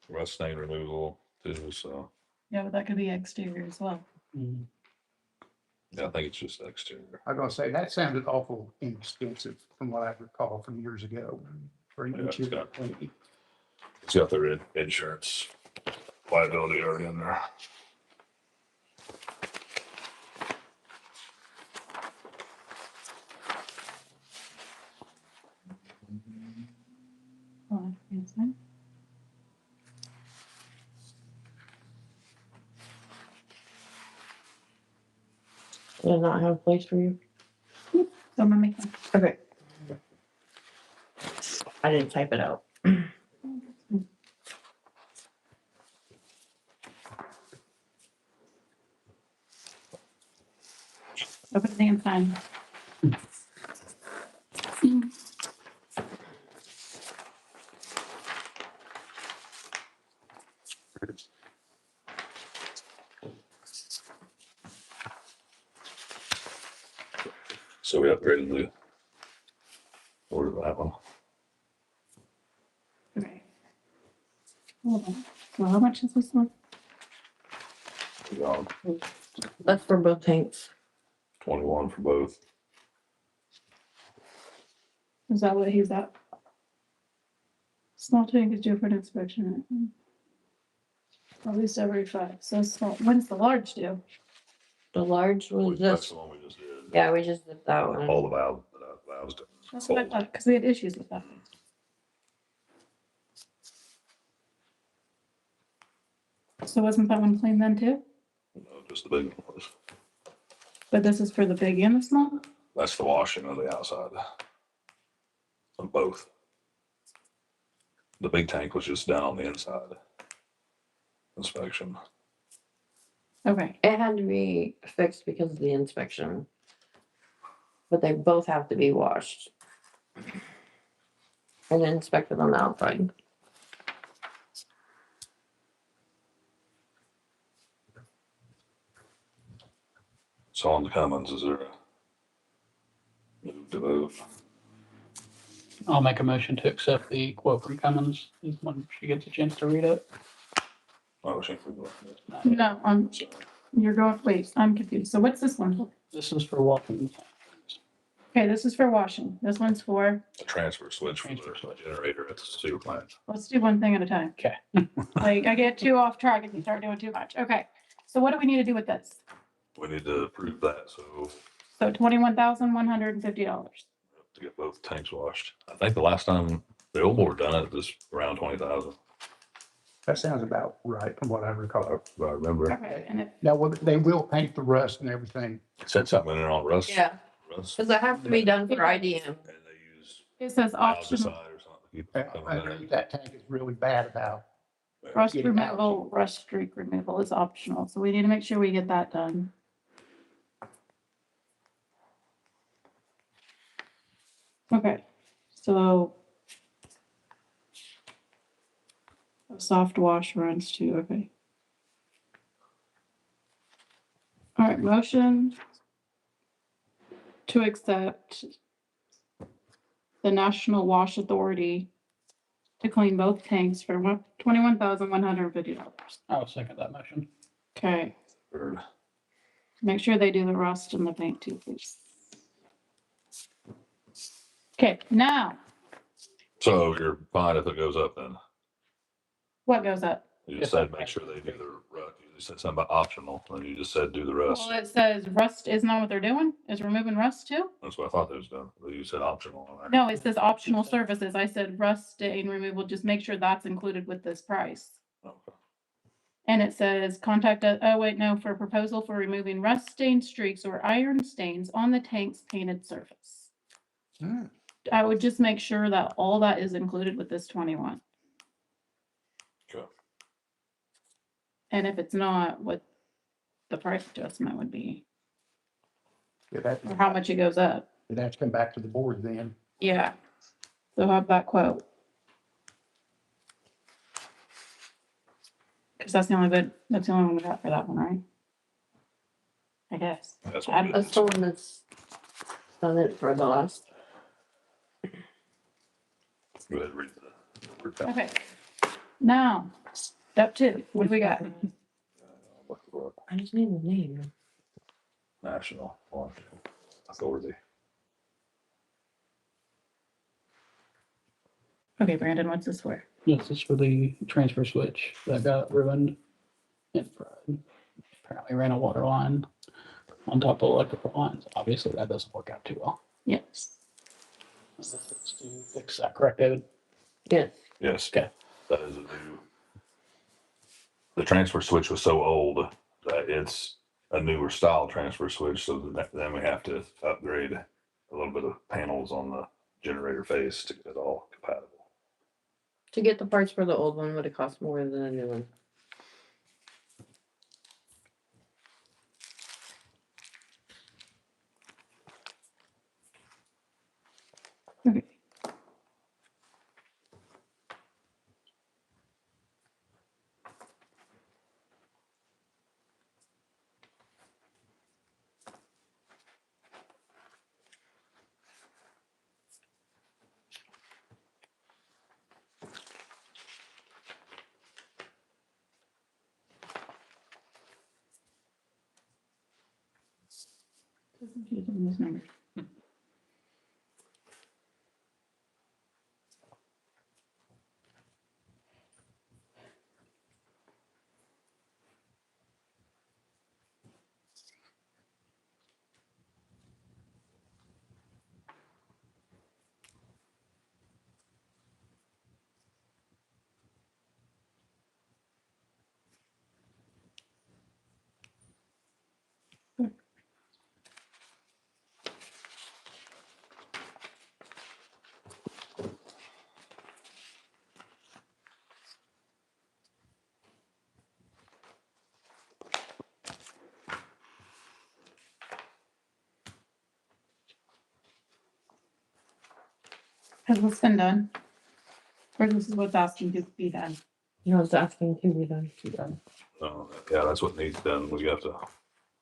rust stain removal too, so, Yeah, but that could be exterior as well. Mm. yeah, I think it's just exterior. I'm gonna say, that sounded awful inexpensive from what I recall from years ago for an Yeah, it's interior got- cleaning. It's got their insurance liability already in there. Oh, yes, ma'am. Does not have a place for you. So I'm gonna make them. Okay. I didn't type it out. Open the inside. So we upgraded the order that one. Okay. Hold on. So how much is this one? We got That's for both tanks. 21 for both. Is that what he's at? Small tank is due for an inspection. At least every 5. So small. When's the large due? The large was That's just, the one we just did. yeah, we just did that All one. the valves, valves. That's what I thought, because we had issues with that. So wasn't that one clean then too? No, just the big one was. But this is for the big and the small? That's the washing on the outside. On both. The big tank was just down on the inside. Inspection. Okay. It had to be fixed because of the inspection. But they both have to be washed. And inspected on the outside. So on the Cummins, is there a move to vote? I'll make a motion to accept the quote from Cummins when she gets a chance to read it. Oh, she. No, you're going, wait, I'm confused. So what's this one for? This is for walking. Okay, this is for washing. This one's for, A transfer switch for Transfer the switch. generator at the sewer plant. let's do one thing at a time. Okay. Like, I get too off track if you start doing too much. Okay. So what do we need to do with this? We need to approve that, so So $21,150. to get both tanks washed. I think the last time the old board done it was around 20,000. That sounds about right from what I recall. If I remember. Okay, and if, Now, they will paint the rust and everything. It said something in there on rust. Yeah, Rust. because it has to be done for IDM. And they use it says optional algicide or something. to keep it coming I in. think that tank is really bad about. rust Get it out. removal, rust streak removal is optional. So we need to make sure we get that done. Okay, so a soft wash runs too, okay. All right, motion to accept the National Wash Authority to clean both tanks for $21,150. I'll second that motion. Okay, Third. make sure they do the rust and the paint too, please. Okay, now, So you're fine if it goes up then? what goes up? You just said make sure they do the rust. You said something about optional, and you just said do the rest. Well, it says rust isn't that what they're doing? Is removing rust too? That's what I thought they was done, but you said optional on there. No, it says optional services. I said rust stain removal, just make sure that's included with this price. Okay. And it says contact us, oh wait, no, for proposal for removing rust stain streaks or iron stains on the tank's painted surface. Hmm. I would just make sure that all that is included with this 21. Okay. And if it's not, what the price adjustment would be, It'd have or how much it goes up. to come back to the board then. Yeah. So have that quote. Cause that's the only one we got for that one, right? I guess. That's I'd- what it That's is. the one that's done it for the last. Go ahead and read the. Okay. Now, step 2, what do we got? I just need the name. National Launch Authority. Okay, Brandon, what's this for? Yes, it's for the transfer switch that got ruined. It apparently ran a water line on top of electrical lines. Obviously, that doesn't work out too well. Yes. It's to fix that, correct, David? Yes. Yes. Okay. That is a new. The transfer switch was so old that it's a newer style transfer switch, so then we have to upgrade a little bit of panels on the generator face to get it all compatible. To get the parts for the old one would have cost more than a new one. Okay. These numbers. Has this been done? Or this is what's asking to be done? You know, it's asking to be done. Yeah, that's what needs done. We have to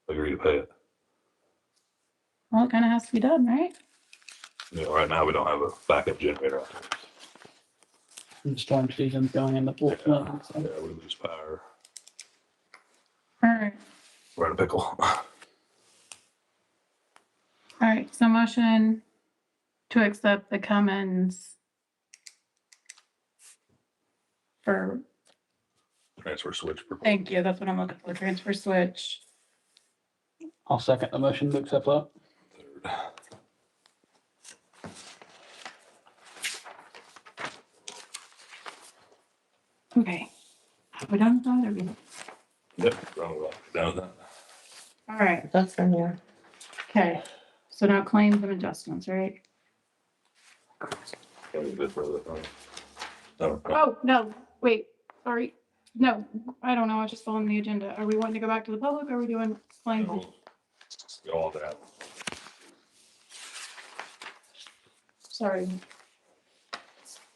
agree to pay it. Well, it kind of has to be done, right? You know, right now we don't have a backup generator out there. And storm season's going into full swing. Yeah, So we lose power. All right. We're in a pickle. All right. So motion to accept the Cummins for, Transfer switch. proposal. thank you. That's what I'm looking for. Transfer switch. I'll second the motion to accept that. Third. Okay. We're done with that? Or we- Yep. Down with that. All right. That's done, yeah. Okay. So now claims and adjustments, right? Yeah, we good for the. No, Oh, no, wait, sorry. No, I don't know. I was just following the agenda. Are we wanting to go back to the public or are we doing claims? no. Go all that. Sorry.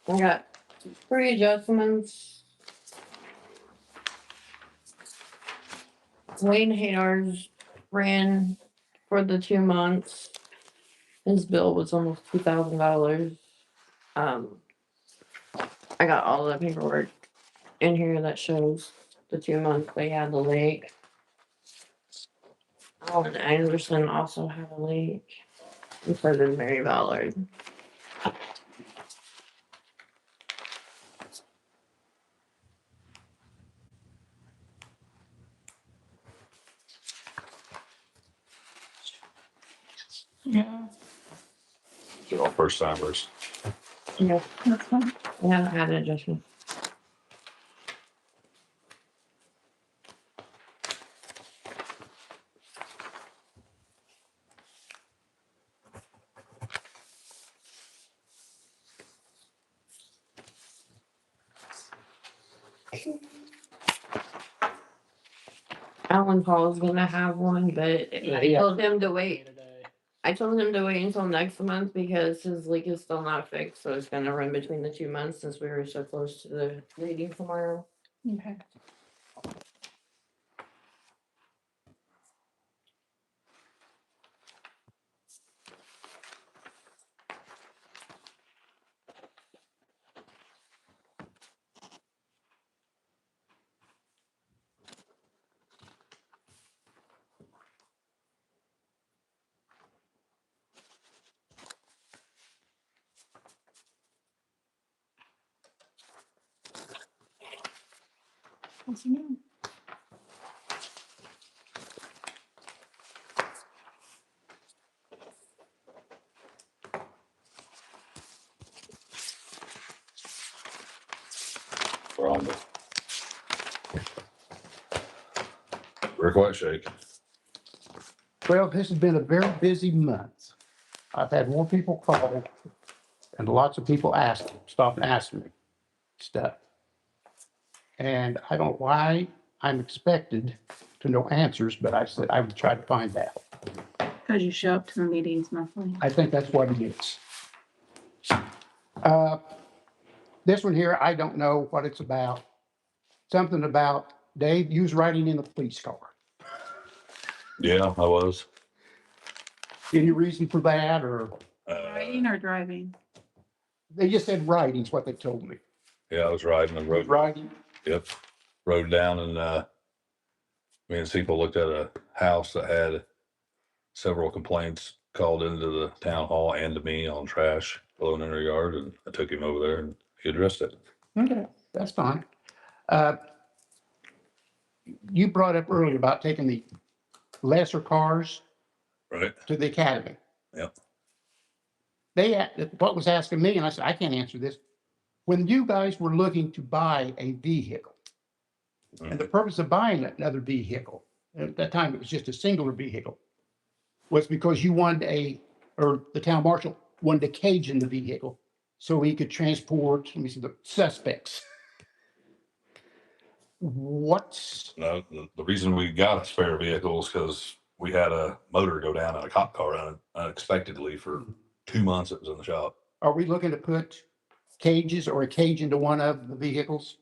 I got 3 adjustments. Wayne Hadar's ran for the 2 months. His bill was almost $2,000. I got all the paperwork in here that shows the 2 months they had the leak. Alan Anderson also had a leak. And so did Mary Ballard. Yeah, They're all first timers. Yeah, that's fine. I haven't had an adjustment. Alan Paul's gonna have one, but Yeah, I he told him to actually- wait. Today. I told him to wait until next month because his leak is still not fixed, so it's gonna run between the 2 months since we were so close to the meeting tomorrow. Okay. What's new? We're on the request shake. Well, this has been a very busy month. I've had more people call and lots of people stop and ask me stuff. And I don't know why I'm expected to know answers, but I said I would try to find out. Cause you show up to the meetings monthly. I think that's what it is. Uh, This one here, I don't know what it's about. Something about Dave, you was riding in the police car. Yeah, I was. Any reason for that, or Riding or driving? they just said riding's what they told me. Yeah, I was riding the road. Riding, Yep. Rode down and, me and people looked at a house that had several complaints called into the town hall and to me on trash blowing in their yard, and I took him over there and he addressed it. okay, that's fine. You brought up earlier about taking the lesser cars Right? to the academy. Yep. What was asking me, and I said, I can't answer this. When you guys were looking to buy a vehicle, and the purpose of buying another vehicle, at that time it was just a singular vehicle, was because you wanted or the town marshal wanted a cage in the vehicle so he could transport, let me see, the suspects. What's, No, the reason we got a spare vehicle is because we had a motor go down in a cop car unexpectedly for 2 months. It was in the shop. are we looking to put cages or a cage into one of the vehicles?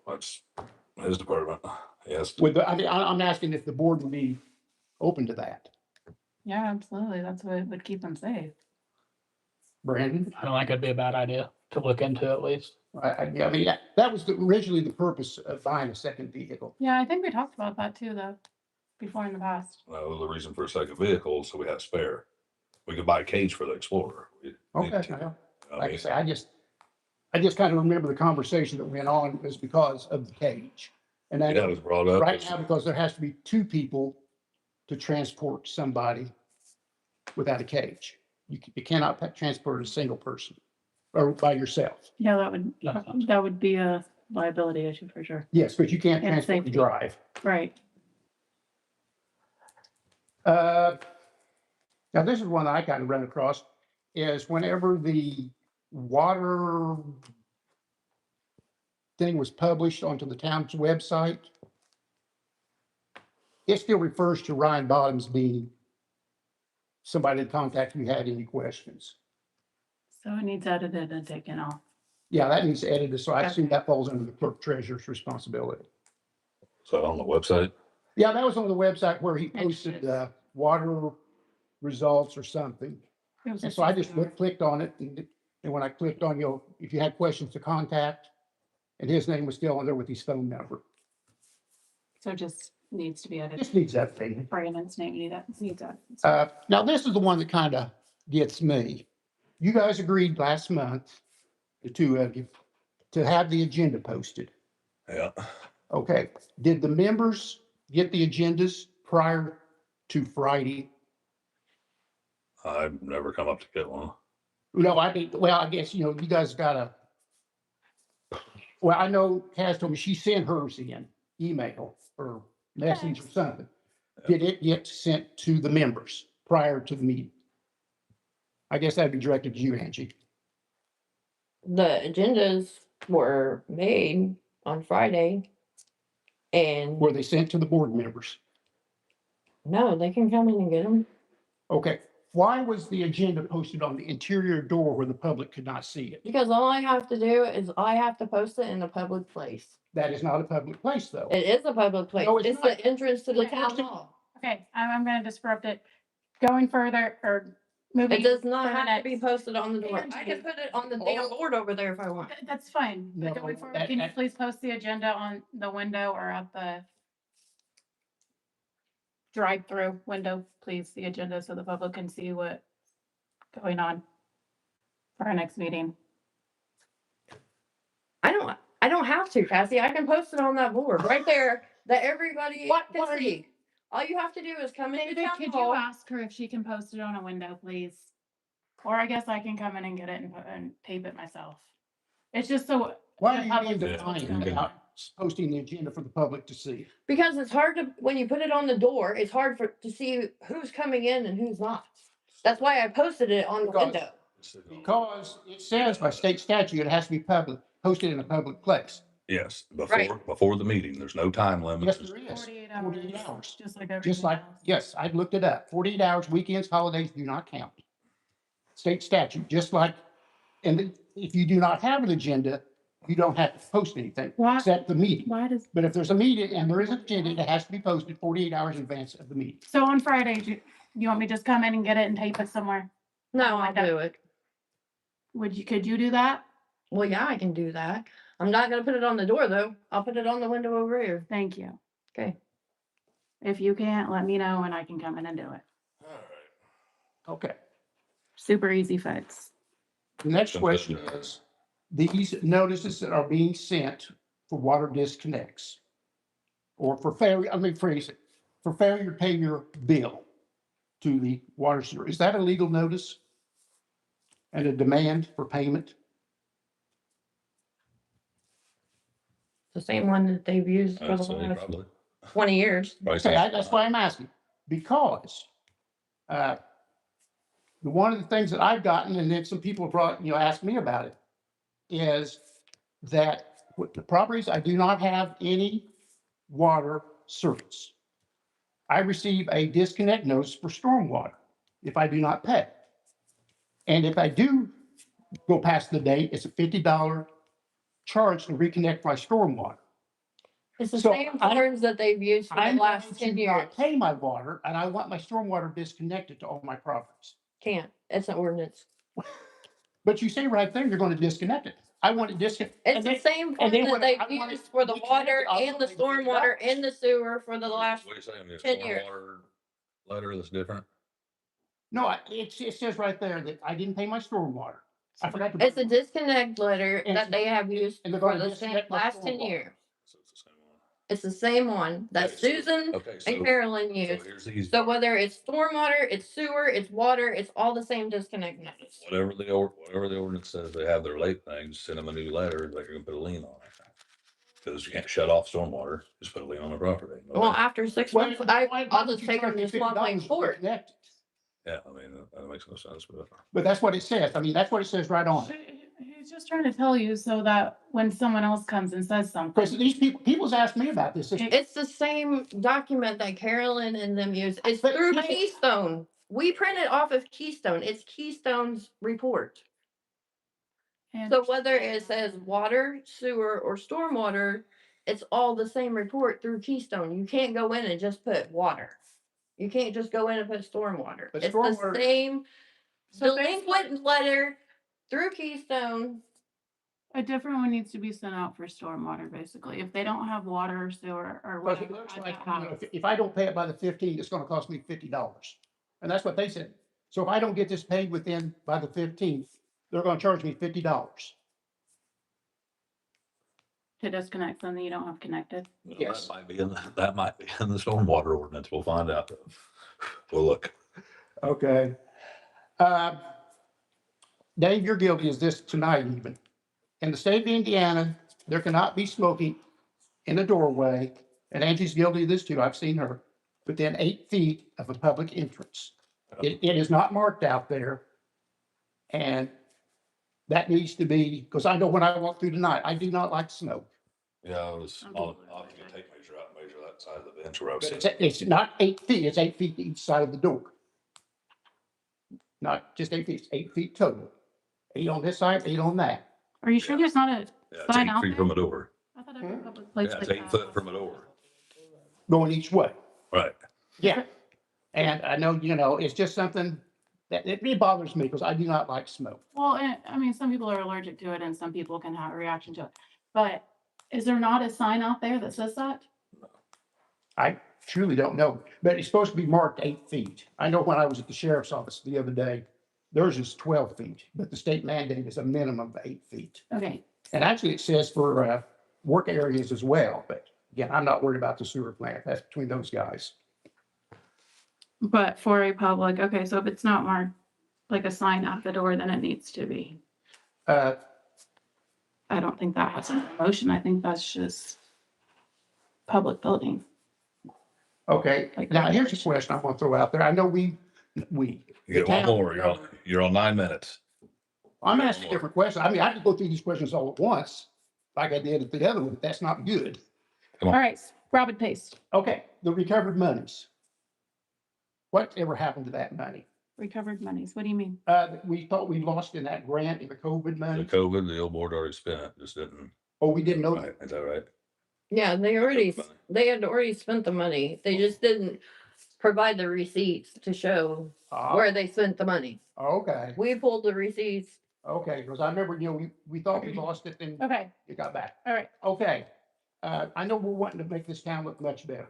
That's his department. Yes. I'm asking if the board would be open to that. Yeah, absolutely. That's what would keep them safe. Brandon? I don't think it'd be a bad idea to look into at least. Yeah, I mean, that was originally the purpose of buying a second vehicle. Yeah, I think we talked about that too, though, before in the past. No, the reason for a second vehicle is so we had spare. We could buy a cage for the Explorer. We Okay, need to. well, I like I mean, say, I just kind of remember the conversation that went on was because of the cage. And yeah, it that was brought up. right now, because there has to be two people to transport somebody without a cage. You cannot transport a single person or by yourself. Yeah, That sounds- that would be a liability issue for sure. Yes, but you can't And transport and safety. drive. Right. Now, this is one that I kind of run across, is whenever the water thing was published onto the town's website, it still refers to Ryan Bottoms being somebody to contact if you had any questions. So it needs edited and taken off. Yeah, that needs edited, so I assume that falls under the clerk treasurer's responsibility. So on the website. Yeah, that was on the website where he posted water results or something. It was And so I just clicked on it, and when I clicked on, if you had questions to contact, and his name was still on there with his phone number. So it just needs to be edited. Just needs that thing. Brandon's name needs that. Now, this is the one that kind of gets me. You guys agreed last month, the two of you, to have the agenda posted. Yeah. Okay, did the members get the agendas prior to Friday? I've never come up to get one. No, I guess, you guys gotta. Well, I know Kaz told me she sent hers in email or message or something. Did it get sent to the members prior to the meeting? I guess that'd be directed to you, Angie. The agendas were made on Friday. And Were they sent to the board members? no, they can come in and get them. Okay, why was the agenda posted on the interior door where the public could not see it? Because all I have to do is I have to post it in a public place. That is not a public place, though. It is a public place. No, it's It's not. the entrance to the town hall. Okay, I'm gonna disrupt it. Going further or moving. It does not for the have to be next- posted on the door. I Angie. can put it on the damn board over there if I want. That's fine. But No, going forward, that- can you that- please post the agenda on the window or at the drive-through window, please, the agenda so the public can see what's going on for our next meeting. I don't have to, Cassie. I can post it on that board right there that everybody What can are you- see. All you have to do is come into David, town could you hall. ask her if she can post it on a window, please? Or I guess I can come in and get it and tape it myself. It's just so. Why the are you public being knows what's defiant going about on. posting the agenda for the public to see? Because it's hard to, when you put it on the door, it's hard to see who's coming in and who's not. That's why I posted it on the Because- window. Because it says by state statute, it has to be posted in a public place. Yes, Right. before the meeting, there's no time limit. Yes, there is. 48 48 hours, hours. just like everything Just like, else. yes, I looked it up. 48 hours, weekends, holidays do not count. State statute, just like, and if you do not have an agenda, you don't have to post anything, Why- except the meeting. Why does, But if there's a meeting and there is an agenda, it has to be posted 48 hours in advance of the meeting. so on Friday, you want me to just come in and get it and tape it somewhere? No, I'll do it. Could you do that? Well, yeah, I can do that. I'm not gonna put it on the door though. I'll put it on the window over here. Thank you. Okay. If you can't, let me know and I can come in and do it. Okay. Super easy fix. The next question is, these notices that are being sent for water disconnects or for failure, let me phrase it, for failure to pay your bill to the water sewer, is that a legal notice? And a demand for payment? The same one that they've used for I'd the say last probably. 20 years. Probably Okay, sounds that's fine. why I'm asking, because one of the things that I've gotten, and then some people brought, asked me about it, is that with the properties, I do not have any water service. I receive a disconnect notice for stormwater if I do not pay. And if I do go past the date, it's a $50 charge to reconnect my stormwater. It's the So same I- terms that they've used for the I'm last going 10 to years. not pay my water, and I want my stormwater disconnected to all my properties. Can't. It's an ordinance. But you say right there, you're going to disconnect it. I want it disconnected. It's the same and form then that when they've I want it used for the reconnected, water I'll and the pay $50. stormwater and the sewer for the last. What are you saying? There's 10 years. stormwater letter that's different? No, it says right there that I didn't pay my stormwater. I forgot to. It's a disconnect letter And that they have used and they're for gonna the same, disconnect my last 10 stormwater. years. So it's the same one. It's the same one that Okay, so- Susan Okay, and so Carolyn used. here's the easy. So whether it's stormwater, it's sewer, it's water, it's all the same disconnect notice. Whatever the ordinance says, they have their late things, send them a new letter, they can put a lien on it. Because you can't shut off stormwater, just put a lien on the property. Well, after 6 Why- months, why I'll don't just you take them charge me to Swamp Lake $50 Court. reconnect it? Yeah, I mean, that makes no sense, but. But that's what it says. I mean, that's what it says right on it. He's just trying to tell you so that when someone else comes and says Because something. these people's asked me about this. It's the same document that Carolyn and them use. It's But through can I- Keystone. We print it off of Keystone. It's Keystone's report. And- So whether it says water, sewer, or stormwater, it's all the same report through Keystone. You can't go in and just put water. You can't just go in and put stormwater. But It's stormwater- the same So basically, delinquent letter through Keystone. a different one needs to be sent out for stormwater, basically. If they don't have water or sewer or Because it whatever. looks at like, that house. if I don't pay it by the 15th, it's gonna cost me $50. And that's what they said. So if I don't get this paid by the 15th, they're gonna charge me $50. To disconnect something you don't have connected. Yes. That might be in the stormwater ordinance. We'll find out. We'll look. Okay. Dave, you're guilty as this tonight even. In the state of Indiana, there cannot be smoking in a doorway, and Angie's guilty of this too, I've seen her, within 8 feet of a public entrance. It is not marked out there. And that needs to be, because I know when I walk through tonight, I do not like smoke. Yeah, I'll get a tape measure out Side of the bench where I was But sitting. it's not 8 feet, it's 8 feet to each side of the door. Not just 8 feet, it's 8 feet total. 8 on this side, 8 on that. Are you sure Yeah. there's not a Yeah, it's sign 8 out feet there? from a door. I thought every public place Yeah, it's like 8 that foot was- from a door. Going each way. Right. Yeah. And I know, it's just something that it bothers me because I do not like smoke. Well, and, I mean, some people are allergic to it and some people can have a reaction to it. But is there not a sign out there that says that? I truly don't know, but it's supposed to be marked 8 feet. I know when I was at the sheriff's office the other day, theirs is 12 feet, but the state mandate is a minimum of 8 feet. Okay, And actually it says for work areas as well, but again, I'm not worried about the sewer plant. That's between those guys. but for a public, okay, so if it's not marked like a sign at the door, then it needs to be. Uh, I don't think that has a motion. I think that's just public building. Okay, Like now here's a regulation. question I'm gonna throw out there. I know we. You get one more. You're on 9 minutes. I'm asking a different question. I mean, I could go through these questions all at once, like I did at the other one, but that's not good. All right, rapid paste, Okay, the recovered monies. Whatever happened to that money? recovered monies. What do you mean? We thought we lost in that grant in the COVID The money. COVID, the old board already spent, just didn't. Oh, we didn't know. Right, is that right? Yeah, they had already spent the money. They just didn't provide the receipts to show Ah, where they spent the money. okay, We pulled the receipts. okay, because I remember, we thought we lost it, then Okay, it got back. all right. Okay, I know we're wanting to make this town look much better.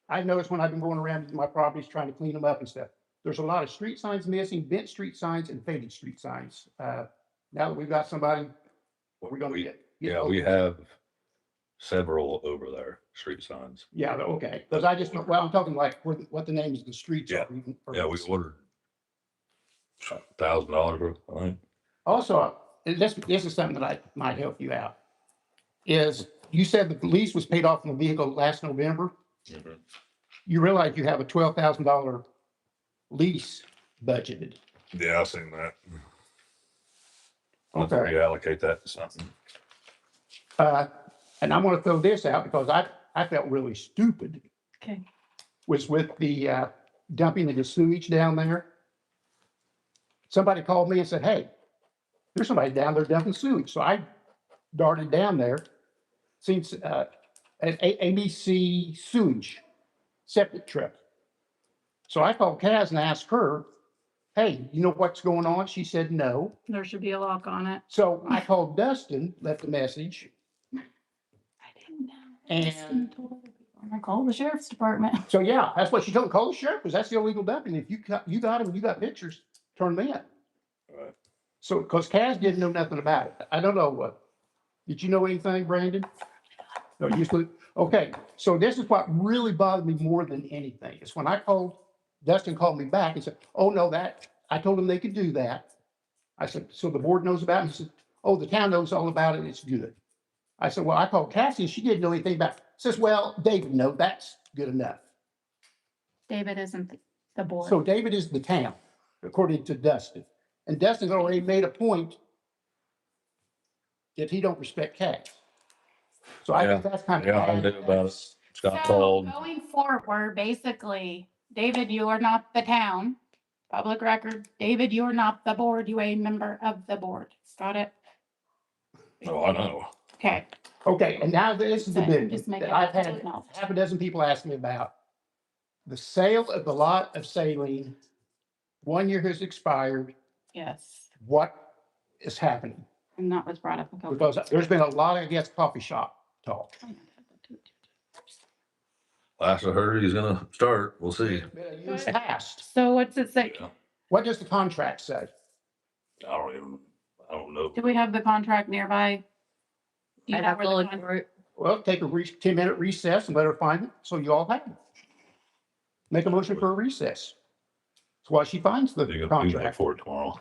I noticed when I've been going around my properties trying to clean them up and stuff, there's a lot of street signs missing, bent street signs and faded street signs. Now that we've got somebody, we're gonna get. Yeah, we have several over there, street signs. Yeah, okay, because I just, well, I'm talking like what the names of the streets are. Yeah, we ordered $1,000 worth, I think. Also, this is something that I might help you out. Is you said the lease was paid off on the vehicle last November. You realize you have a $12,000 lease budgeted. Yeah, I've seen that. I'll have to Okay. reallocate that to something. And I'm gonna throw this out because I felt really stupid, Okay. was with the dumping of the sewage down there. Somebody called me and said, hey, there's somebody down there dumping sewage. So I darted down there, seen an ABC sewage septic trip. So I called Kaz and asked her, hey, you know what's going on? She said, no. There should be a lock on it. So I called Dustin, left a message, I didn't know. and I called the sheriff's department. so, yeah, that's what she told me. Call the sheriff, because that's the illegal dumping. If you got them, you got pictures, turn them in. Right. So, because Kaz didn't know nothing about it. I don't know what. Did you know anything, Brandon? No, you used to. Okay, so this is what really bothered me more than anything. Is when I called, Dustin called me back and said, oh, no, I told him they could do that. I said, so the board knows about it? He said, oh, the town knows all about it. It's good. I said, well, I called Cassie. She didn't know anything about it. Says, well, David, no, that's good enough. David isn't the board. So David is the town, according to Dustin. And Dustin's already made a point that he don't respect Cass. So I think that's kind of. Yeah, I knew about it. Scott So called. going forward, basically, David, you are not the town. Public record, David, you are not the board. You are a member of the board. Got it? Oh, I know. Okay. Okay, and now this is the Okay, big just one make that it I've had absolute knowledge. half a dozen people ask me about. The sale of the lot of saline, 1 year has expired. Yes, What is happening? and that was brought up a couple. Because there's been a lot of, I guess, coffee shop talk. Last I heard, he's gonna start. We'll see. Years past. So what's it say? Yeah. What does the contract say? I don't know. Do we have the contract nearby? Do you I'd know have where to the look con- for it. Well, take a 10-minute recess and let her find it, so you all have it. Make a motion for a recess. That's why she finds the You're gonna do that contract. for it tomorrow.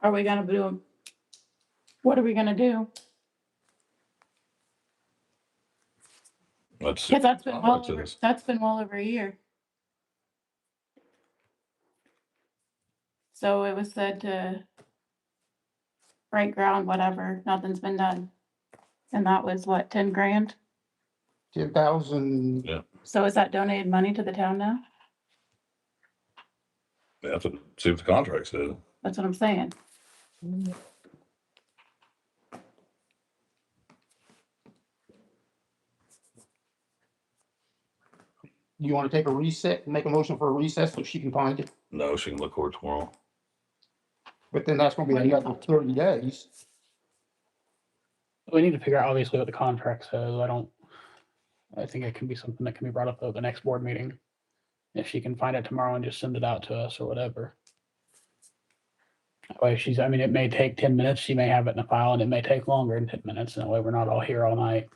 Are we gonna do? What are we gonna do? Let's. Because that's been well Contract over, is- that's been well over a year. So it was said to break ground, whatever, nothing's been done. And that was what, 10 grand? 10,000. Yeah. So is that donated money to the town now? We have to see what the contract says. That's what I'm saying. You want to take a reset, make a motion for a recess so she can find it? No, she can look for it tomorrow. But then that's gonna be another 30 days. We need to figure out obviously what the contract says. I think it can be something that can be brought up at the next board meeting. If she can find it tomorrow and just send it out to us or whatever. That way I mean, it may take 10 minutes. She may have it in a file and it may take longer than 10 minutes. And that way we're not all here all night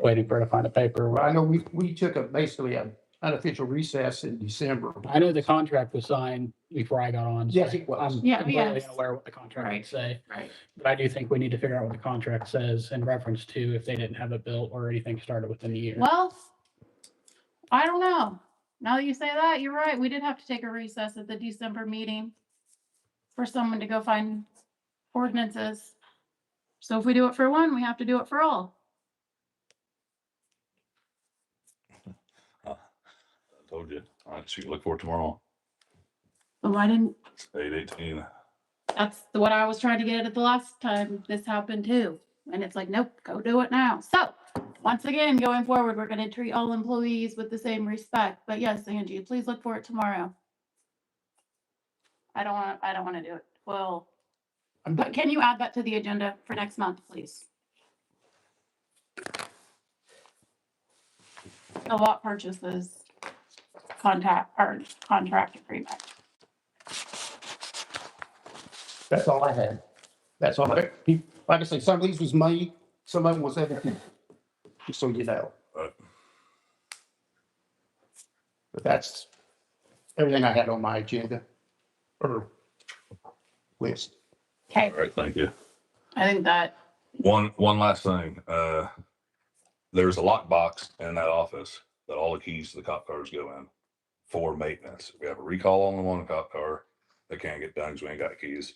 waiting for her to find a paper. Well, I know we took basically an unofficial recess in December. I know the contract was signed before I got on. so Yes, it was. I'm Yeah, completely yes. unaware what the contract Right. would say. Right. But I do think we need to figure out what the contract says in reference to if they didn't have it built or anything started within the year. Well, I don't know. Now that you say that, you're right. We did have to take a recess at the December meeting for someone to go find ordinances. So if we do it for one, we have to do it for all. I told you. All right, she can look for it tomorrow. But why didn't, 8/18. that's what I was trying to get at the last time this happened too. And it's like, nope, go do it now. So once again, going forward, we're gonna treat all employees with the same respect. But yes, Angie, please look for it tomorrow. I don't wanna do it. Well, but can you add that to the agenda for next month, please? The lot purchases contract agreement. That's all I had. That's all. Like I say, some of these was money, some of them was everything. Just so you know. Right. But that's everything I had on my agenda or list. Okay, All right, thank you. I think that, One last thing. There's a lockbox in that office that all the keys to the cop cars go in for maintenance. We have a recall on the one cop car. They can't get done because we ain't got keys.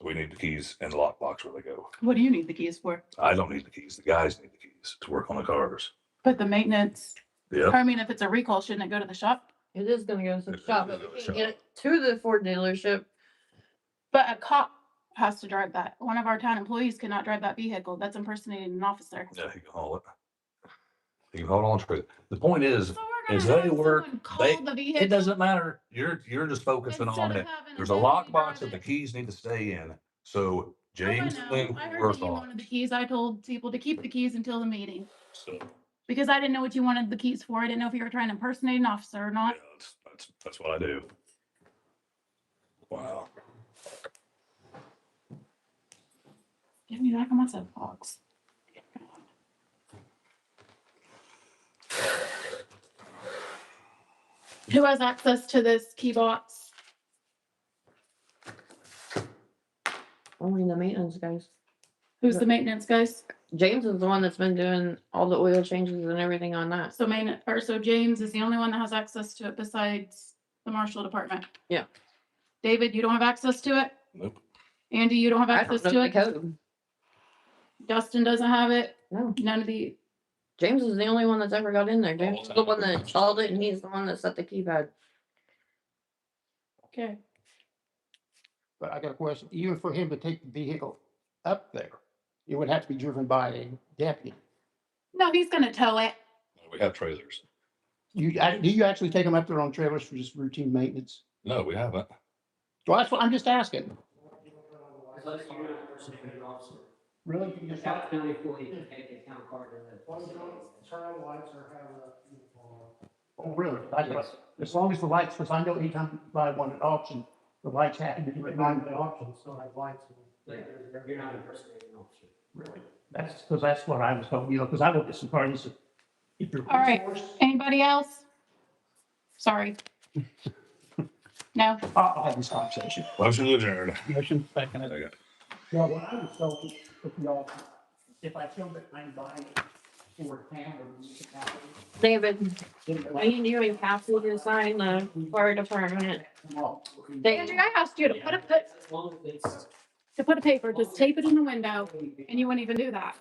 We need the keys in the lockbox where they go. what do you need the keys for? I don't need the keys. The guys need the keys to work on the cars. But the maintenance, Yeah. I mean, if it's a recall, shouldn't it go to the shop? It is gonna go to the It shop, is but to we the can't get it to the Ford dealership. But a cop has to drive that. One of our town employees cannot drive that vehicle. That's impersonating an officer. Yeah, he can haul it. He can hold on to it. The point is, So we're gonna is they have work, someone they- call the vehicle. it doesn't matter. You're just focusing Instead on of it. having There's a deputy lockbox drive that the it. keys need to stay in. So James Oh, I thing know. I will heard work that you on. wanted the keys. I told people to keep the keys until the meeting. So, Because I didn't know what you wanted the keys for. I didn't know if you were trying to impersonate an officer or yeah, not. that's what I do. Wow. Give me back on my soapbox. Who has access to this key box? Only the maintenance guys. Who's the maintenance guys? James is the one that's been doing all the oil changes and everything on that. So James is the only one that has access to it besides the marshal department. Yeah. David, you don't have access to it? Nope. Andy, you don't have I access don't to know it? the code. Dustin doesn't have it? No, None of the, James is the only one that's ever got in there. James is the one that installed it and he's the one that set the keypad. okay. But I got a question. Even for him to take the vehicle up there, it would have to be driven by a deputy. No, he's gonna tow it. We have trailers. Do you actually take them up there on trailers for just routine maintenance? No, we haven't. Well, that's what I'm just asking. Unless you're not impersonating an officer. Really? You just have- County employee can take a town card and turn on lights or have a uniform on. Oh, really? As long as the lights, because I know anytime you buy one at auction, the lights have to be But lit not on. the auction, still have lights. You're not impersonating an officer. Really? That's what I was told, because I looked at some cars. If you're. All right. Anybody else? Sorry. No? I'll have this conversation. Motion to adjourn. Motion second. Second. Well, what I was told, if I feel that I'm buying for a town or municipality. David, then I need you and Cassie to sign the fire department. Angie, I asked you to put As long as it's. a paper, just tape it in the window, and you wouldn't even do that.